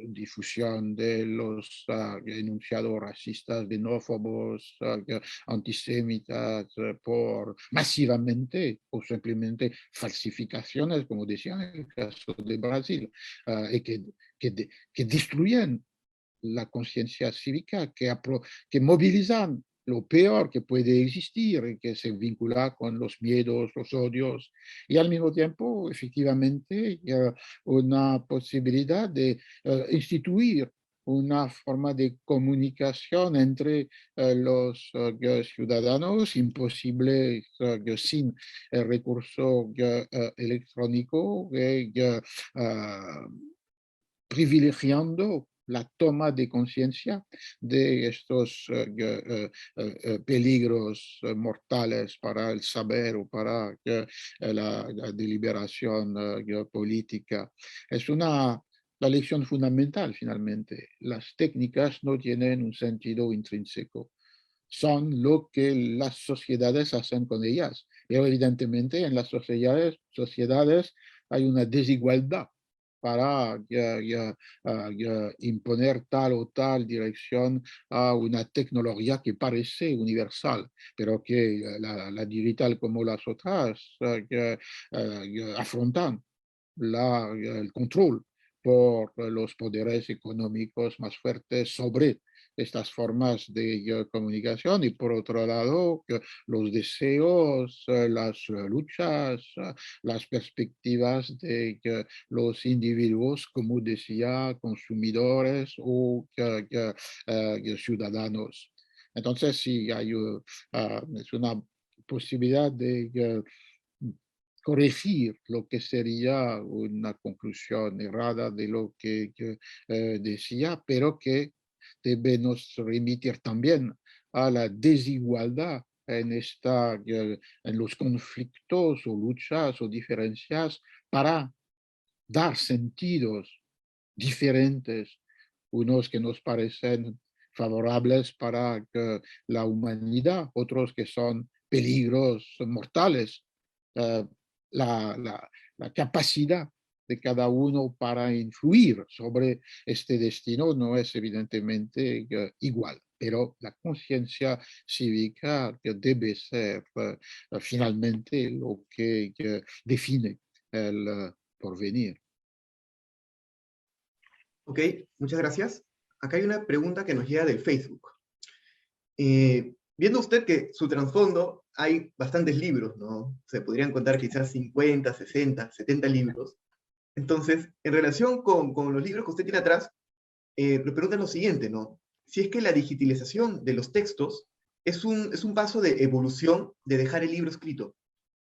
difusión de los enunciados racistas, xenófobos, antisemitas por masivamente o simplemente falsificaciones, como decía en el caso de Brasil, y que destruyen la conciencia cívica, que movilizan lo peor que puede existir, que se vincula con los miedos, los odios, y al mismo tiempo, efectivamente, una posibilidad de instituir una forma de comunicación entre los ciudadanos imposible sin el recurso electrónico, privilegiando la toma de conciencia de estos peligros mortales para el saber o para la deliberación política. Es la lección fundamental, finalmente. Las técnicas no tienen un sentido intrínseco, son lo que las sociedades hacen con ellas. Pero evidentemente en las sociedades hay una desigualdad para imponer tal o tal dirección a una tecnología que parece universal, pero que la digital como las otras afrontan el control por los poderes económicos más fuertes sobre estas formas de comunicación y por otro lado los deseos, las luchas, las perspectivas de los individuos, como decía, consumidores o ciudadanos. Entonces, sí, es una posibilidad de corregir lo que sería una conclusión errada de lo que decía, pero que debe nos remitir también a la desigualdad en los conflictos o luchas o diferencias para dar sentidos diferentes, unos que nos parecen favorables para la humanidad, otros que son peligros mortales. Uh, la capacidad de cada uno para influir sobre este destino no es evidentemente igual, pero la conciencia cívica debe ser finalmente lo que define el porvenir. Ok, muchas gracias. Acá hay una pregunta que nos llega del Facebook. Viendo usted que su trasfondo hay bastantes libros, ¿no? Se podrían contar quizás 50, 60, 70 libros. Entonces, en relación con los libros que usted tiene atrás, le preguntan lo siguiente, ¿no? Si es que la digitalización de los textos es un paso de evolución de dejar el libro escrito.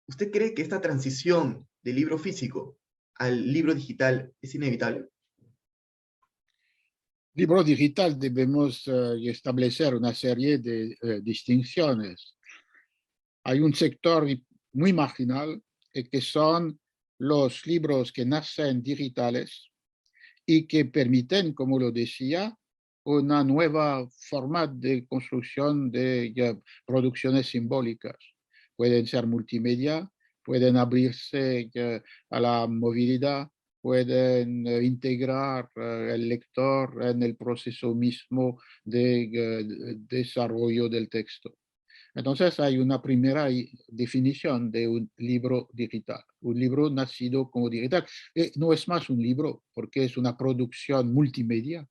¿Usted cree que esta transición del libro físico al libro digital es inevitable? Libro digital debemos establecer una serie de distinciones. Hay un sector muy marginal que son los libros que nacen digitales y que permiten, como lo decía, una nueva forma de construcción de producciones simbólicas. Pueden ser multimedia, pueden abrirse a la movilidad, pueden integrar el lector en el proceso mismo de desarrollo del texto. Entonces hay una primera definición de un libro digital. Un libro nacido como digital. No es más un libro porque es una producción multimedia,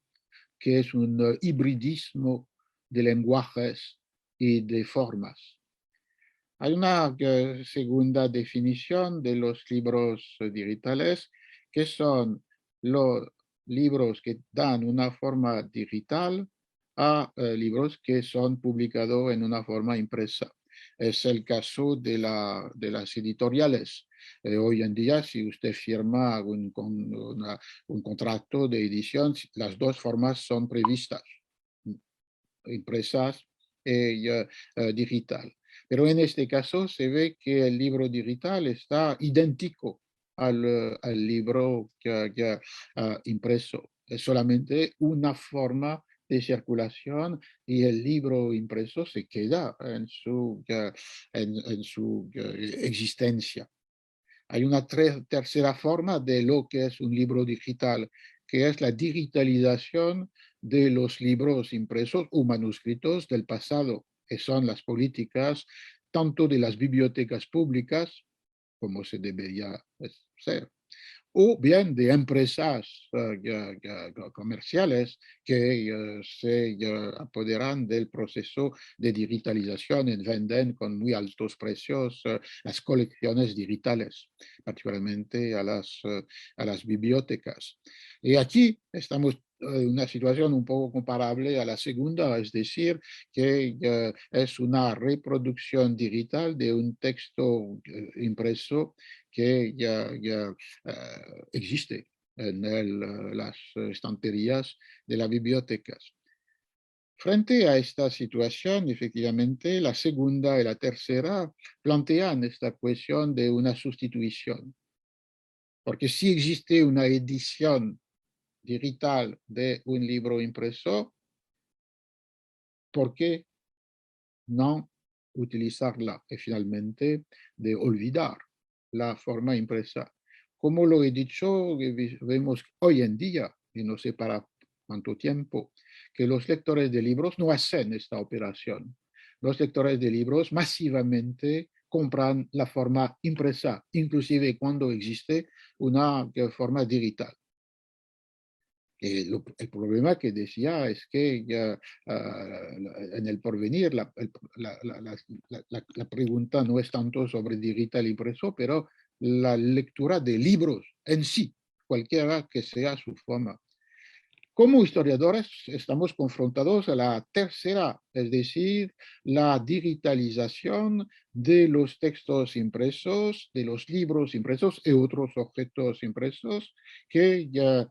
que es un hibridismo de lenguajes y de formas. Hay una segunda definición de los libros digitales, que son los libros que dan una forma digital a libros que son publicados en una forma impresa. Es el caso de las editoriales. Hoy en día, si usted firma un contrato de edición, las dos formas son previstas, impresas y digital. Pero en este caso se ve que el libro digital está idéntico al libro que impreso. Es solamente una forma de circulación y el libro impreso se queda en su existencia. Hay una tercera forma de lo que es un libro digital, que es la digitalización de los libros impresos o manuscritos del pasado, que son las políticas tanto de las bibliotecas públicas, como se debería ser, o bien de empresas comerciales que se apoderan del proceso de digitalización y venden con muy altos precios las colecciones digitales, particularmente a las bibliotecas. Y aquí estamos en una situación un poco comparable a la segunda, es decir, que es una reproducción digital de un texto impreso que ya existe en las estanterías de las bibliotecas. Frente a esta situación, efectivamente, la segunda y la tercera plantean esta cuestión de una sustitución, porque si existe una edición digital de un libro impreso, ¿por qué no utilizarla y finalmente de olvidar la forma impresa? Como lo he dicho, vemos hoy en día, y no sé para cuánto tiempo, que los lectores de libros no hacen esta operación. Los lectores de libros masivamente compran la forma impresa, inclusive cuando existe una forma digital. El problema que decía es que ya en el porvenir la pregunta no es tanto sobre digital impreso, pero la lectura de libros en sí, cualquiera que sea su forma. Como historiadores estamos confrontados a la tercera, es decir, la digitalización de los textos impresos, de los libros impresos y otros objetos impresos que ya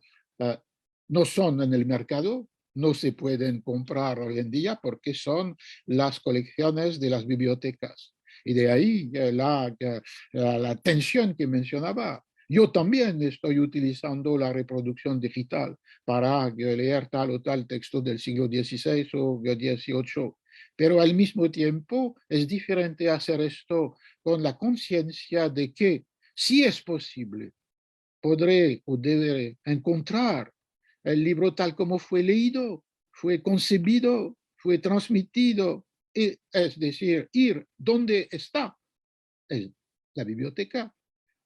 no son en el mercado, no se pueden comprar hoy en día porque son las colecciones de las bibliotecas. Y de ahí la tensión que mencionaba. Yo también estoy utilizando la reproducción digital para leer tal o tal texto del siglo XVI o XVIII. Pero al mismo tiempo es diferente hacer esto con la conciencia de que sí es posible podré o deberé encontrar el libro tal como fue leído, fue concebido, fue transmitido, es decir, ir donde está en la biblioteca,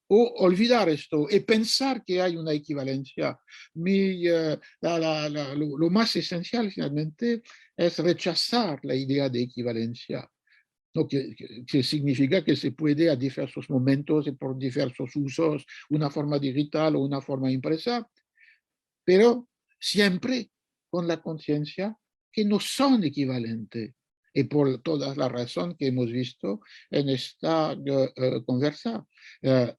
o olvidar esto y pensar que hay una equivalencia. Lo más esencial finalmente es rechazar la idea de equivalencia, ¿no? Que significa que se puede a diversos momentos y por diversos usos, una forma digital o una forma impresa, pero siempre con la conciencia que no son equivalentes. Y por toda la razón que hemos visto en esta conversa.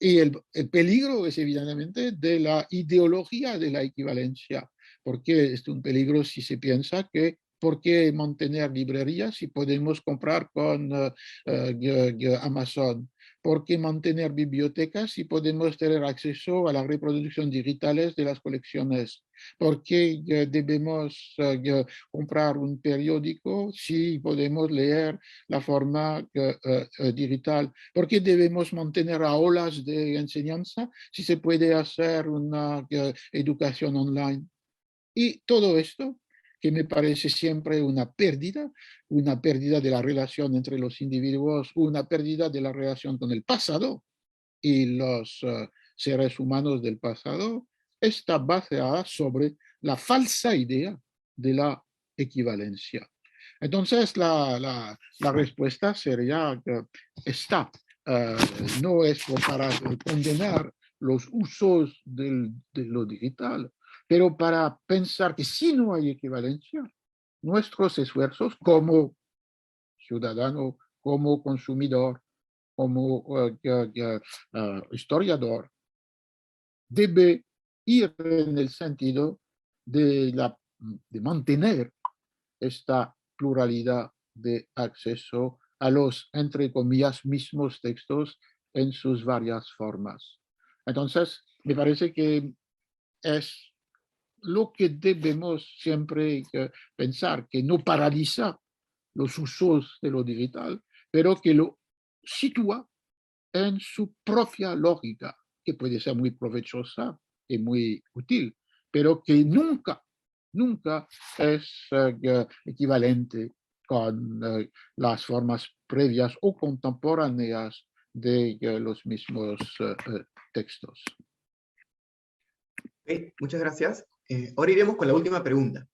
Y el peligro es evidentemente de la ideología de la equivalencia, porque es un peligro si se piensa que ¿por qué mantener librerías si podemos comprar con Amazon? ¿Por qué mantener bibliotecas si podemos tener acceso a la reproducción digitales de las colecciones? ¿Por qué debemos comprar un periódico si podemos leer la forma digital? ¿Por qué debemos mantener aulas de enseñanza si se puede hacer una educación online? Y todo esto que me parece siempre una pérdida de la relación entre los individuos, una pérdida de la relación con el pasado y los seres humanos del pasado, está basada sobre la falsa idea de la equivalencia. Entonces, la respuesta sería que está, uh, no es para condenar los usos de lo digital, pero para pensar que si no hay equivalencia, nuestros esfuerzos como ciudadano, como consumidor, como historiador, debe ir en el sentido de mantener esta pluralidad de acceso a los, entre comillas, mismos textos en sus varias formas. Entonces, me parece que es lo que debemos siempre pensar, que no paraliza los usos de lo digital, pero que lo sitúa en su propia lógica, que puede ser muy provechosa y muy útil, pero que nunca es equivalente con las formas previas o contemporáneas de los mismos textos. Muchas gracias. Ahora iremos con la última pregunta.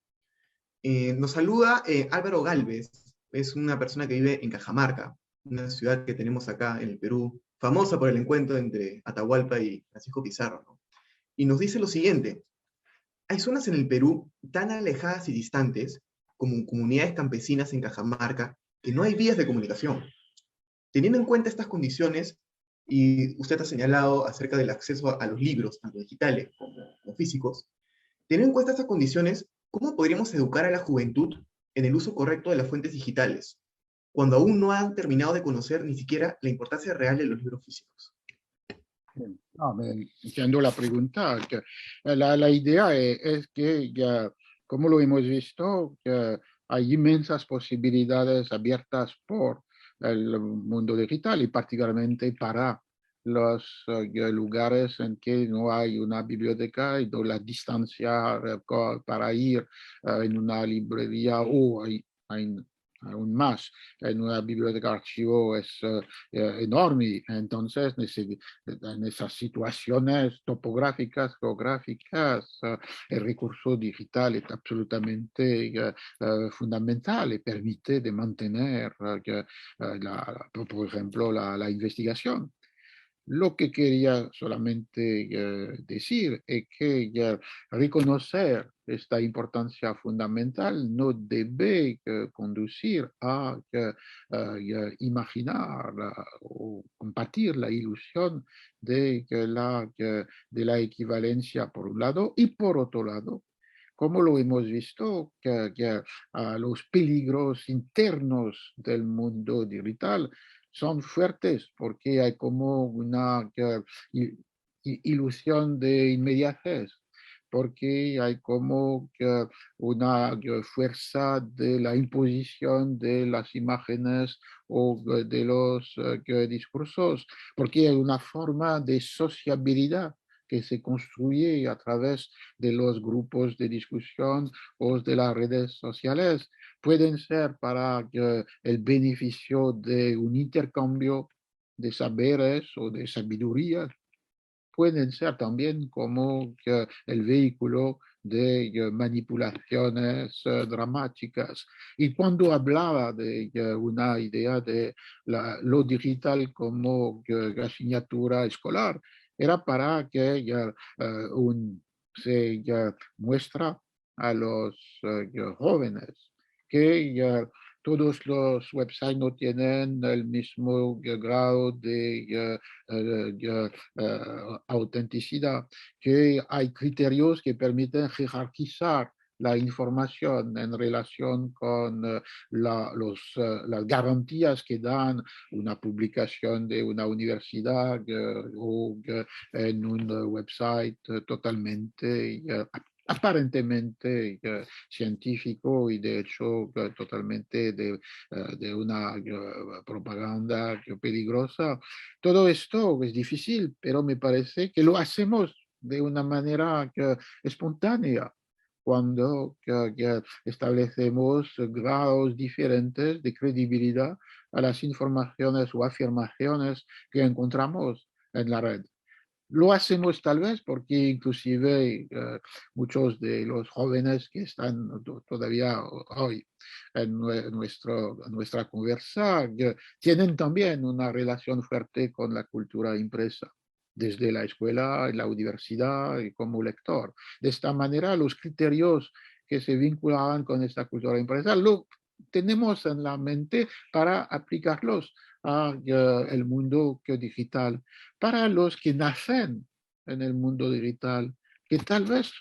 Nos saluda Álvaro Galvez, es una persona que vive en Cajamarca, una ciudad que tenemos acá en el Perú, famosa por el encuentro entre Atahualpa y Francisco Pizarro, ¿no? Y nos dice lo siguiente: hay zonas en el Perú tan alejadas y distantes como comunidades campesinas en Cajamarca que no hay vías de comunicación. Teniendo en cuenta estas condiciones, y usted ha señalado acerca del acceso a los libros, tanto digitales como físicos, teniendo en cuenta estas condiciones, ¿cómo podríamos educar a la juventud en el uso correcto de las fuentes digitales, cuando aún no han terminado de conocer ni siquiera la importancia real de los libros físicos? No, entiendo la pregunta. Que la idea es que, ya, como lo hemos visto, que hay inmensas posibilidades abiertas por el mundo digital y particularmente para los lugares en que no hay una biblioteca y no la distancia para ir en una librería o hay aún más en una biblioteca archivo es enorme. Entonces, en esas situaciones topográficas, geográficas, el recurso digital es absolutamente fundamental y permite de mantener, por ejemplo, la investigación. Lo que quería solamente decir es que reconocer esta importancia fundamental no debe conducir a imaginar o compartir la ilusión de la equivalencia por un lado y por otro lado, como lo hemos visto, los peligros internos del mundo digital son fuertes porque hay como una ilusión de inmediatez, porque hay como una fuerza de la imposición de las imágenes o de los discursos, porque hay una forma de sociabilidad que se construye a través de los grupos de discusión o de las redes sociales pueden ser para el beneficio de un intercambio de saberes o de sabiduría, pueden ser también como el vehículo de manipulaciones dramáticas. Y cuando hablaba de una idea de lo digital como asignatura escolar, era para que se muestra a los jóvenes que todos los websites no tienen el mismo grado de autenticidad, que hay criterios que permiten jerarquizar la información en relación con las garantías que dan una publicación de una universidad o en un website totalmente aparentemente científico y de hecho totalmente de una propaganda peligrosa. Todo esto es difícil, pero me parece que lo hacemos de una manera espontánea cuando establecemos grados diferentes de credibilidad a las informaciones o afirmaciones que encontramos en la red. Lo hacemos tal vez porque inclusive muchos de los jóvenes que están todavía hoy en nuestra conversa tienen también una relación fuerte con la cultura impresa desde la escuela, la universidad y como lector. De esta manera, los criterios que se vinculaban con esta cultura impresa lo tenemos en la mente para aplicarlos al mundo digital. Para los que nacen en el mundo digital, que tal vez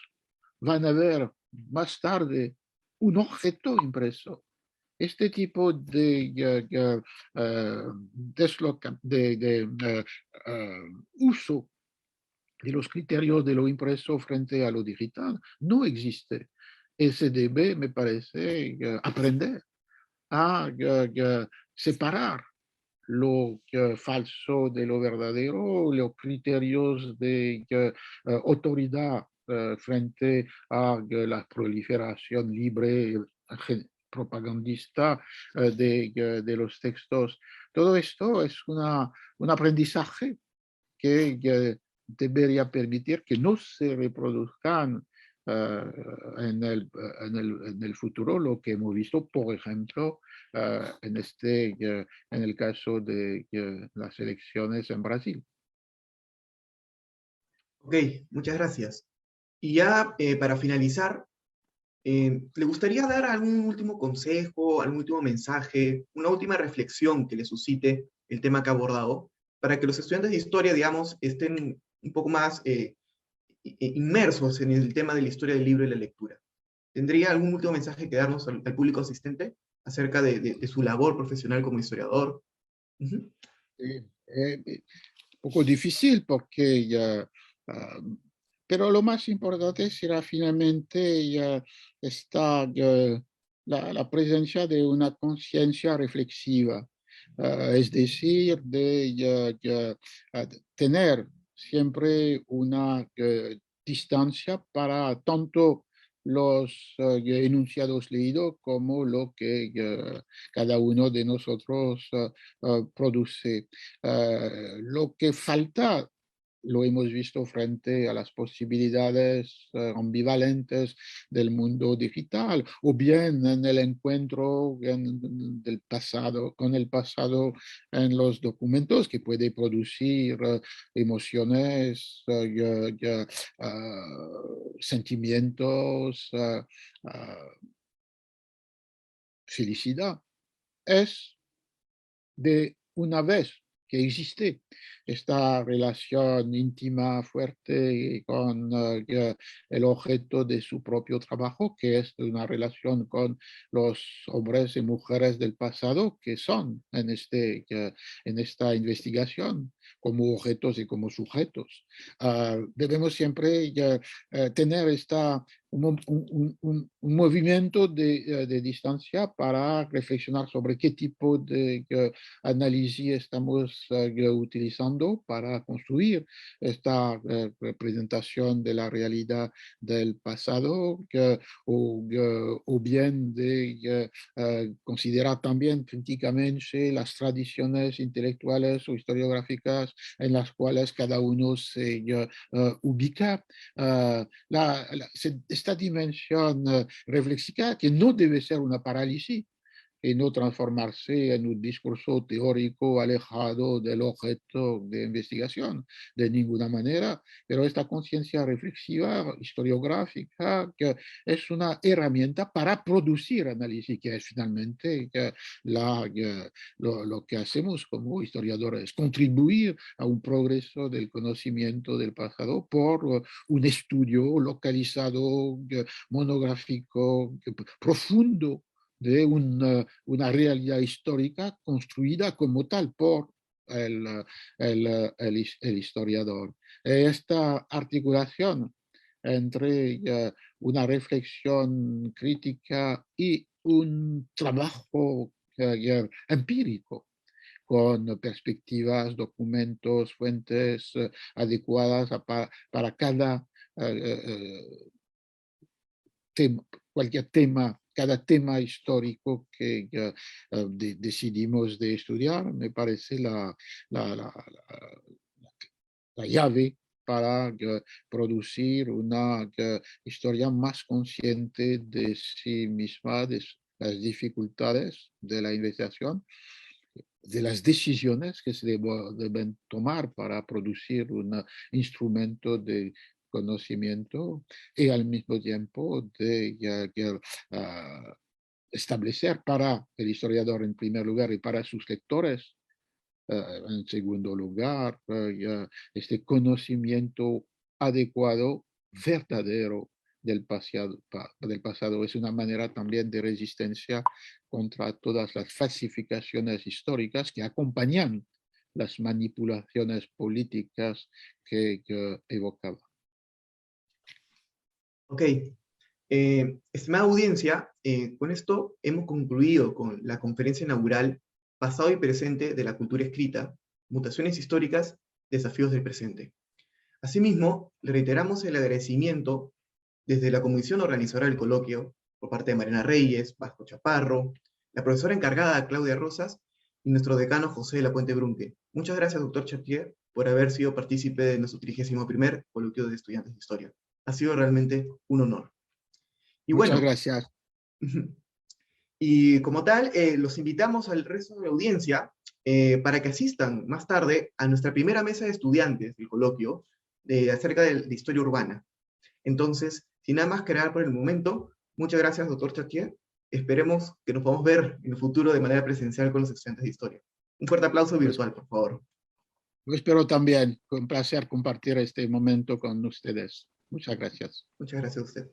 van a ver más tarde un objeto impreso. Este tipo uso de los criterios de lo impreso frente a lo digital no existe. Se debe, me parece, aprender a separar lo falso de lo verdadero, los criterios de autoridad frente a la proliferación libre propagandista de los textos. Todo esto es un aprendizaje que debería permitir que no se reproduzcan en el futuro lo que hemos visto, por ejemplo, en el caso de las elecciones en Brasil. Ok, muchas gracias. Y ya para finalizar, ¿le gustaría dar algún último consejo, algún último mensaje, una última reflexión que le suscite el tema que ha abordado, para que los estudiantes de historia, digamos, estén un poco más inmersos en el tema de la historia del libro y la lectura? ¿Tendría algún último mensaje que darnos al público asistente acerca de su labor profesional como historiador? Ujú. Un poco difícil porque pero lo más importante será finalmente está la presencia de una conciencia reflexiva, es decir, tener siempre una distancia para tanto los enunciados leídos como lo que cada uno de nosotros produce. Lo que falta lo hemos visto frente a las posibilidades ambivalentes del mundo digital, o bien en el encuentro del pasado, con el pasado en los documentos, que puede producir emociones, sentimientos, felicidad. Es de una vez que existe esta relación íntima, fuerte con el objeto de su propio trabajo, que es una relación con los hombres y mujeres del pasado que son en esta investigación. como objetos y como sujetos. Debemos siempre tener un movimiento de distancia para reflexionar sobre qué tipo de análisis estamos utilizando para construir esta representación de la realidad del pasado, o bien de considerar también críticamente las tradiciones intelectuales o historiográficas en las cuales cada uno se ubica. Esta dimensión reflexiva, que no debe ser una parálisis, y no transformarse en un discurso teórico alejado del objeto de investigación de ninguna manera, pero esta conciencia reflexiva, historiográfica, que es una herramienta para producir análisis, que es finalmente lo que hacemos como historiadores, contribuir a un progreso del conocimiento del pasado por un estudio localizado, monográfico, profundo, de una realidad histórica construida como tal por el historiador. Esta articulación entre una reflexión crítica y un trabajo empírico, con perspectivas, documentos, fuentes adecuadas para cada tema, cualquier tema, cada tema histórico que decidimos de estudiar, me parece la llave para producir una historia más consciente de sí misma, de las dificultades de la investigación, de las decisiones que se deben tomar para producir un instrumento de conocimiento, y al mismo tiempo de establecer para el historiador en primer lugar y para sus lectores en segundo lugar, este conocimiento adecuado, verdadero del pasado. Es una manera también de resistencia contra todas las falsificaciones históricas que acompañan las manipulaciones políticas que evocaba. Ok. Estimada audiencia, con esto hemos concluido con la conferencia inaugural Pasado y Presente de la Cultura Escrita, Mutaciones Históricas, Desafíos del Presente. Asimismo, le reiteramos el agradecimiento desde la comisión organizadora del coloquio, por parte de Mariana Reyes, Vasco Chaparro, la profesora encargada Claudia Rosas y nuestro decano José de la Puente Brunque. Muchas gracias, doctor Chartier, por haber sido partícipe de nuestro 31º coloquio de estudiantes de historia. Ha sido realmente un honor. Y Muchas bueno, gracias. y como tal, los invitamos al resto de la audiencia para que asistan más tarde a nuestra primera mesa de estudiantes del coloquio acerca de historia urbana. Entonces, sin nada más que agregar por el momento, muchas gracias, doctor Chartier. Esperemos que nos podamos ver en el futuro de manera presencial con los estudiantes de historia. Un fuerte aplauso virtual, por favor. Lo espero también. Fue un placer compartir este momento con ustedes. Muchas gracias. Muchas gracias a usted.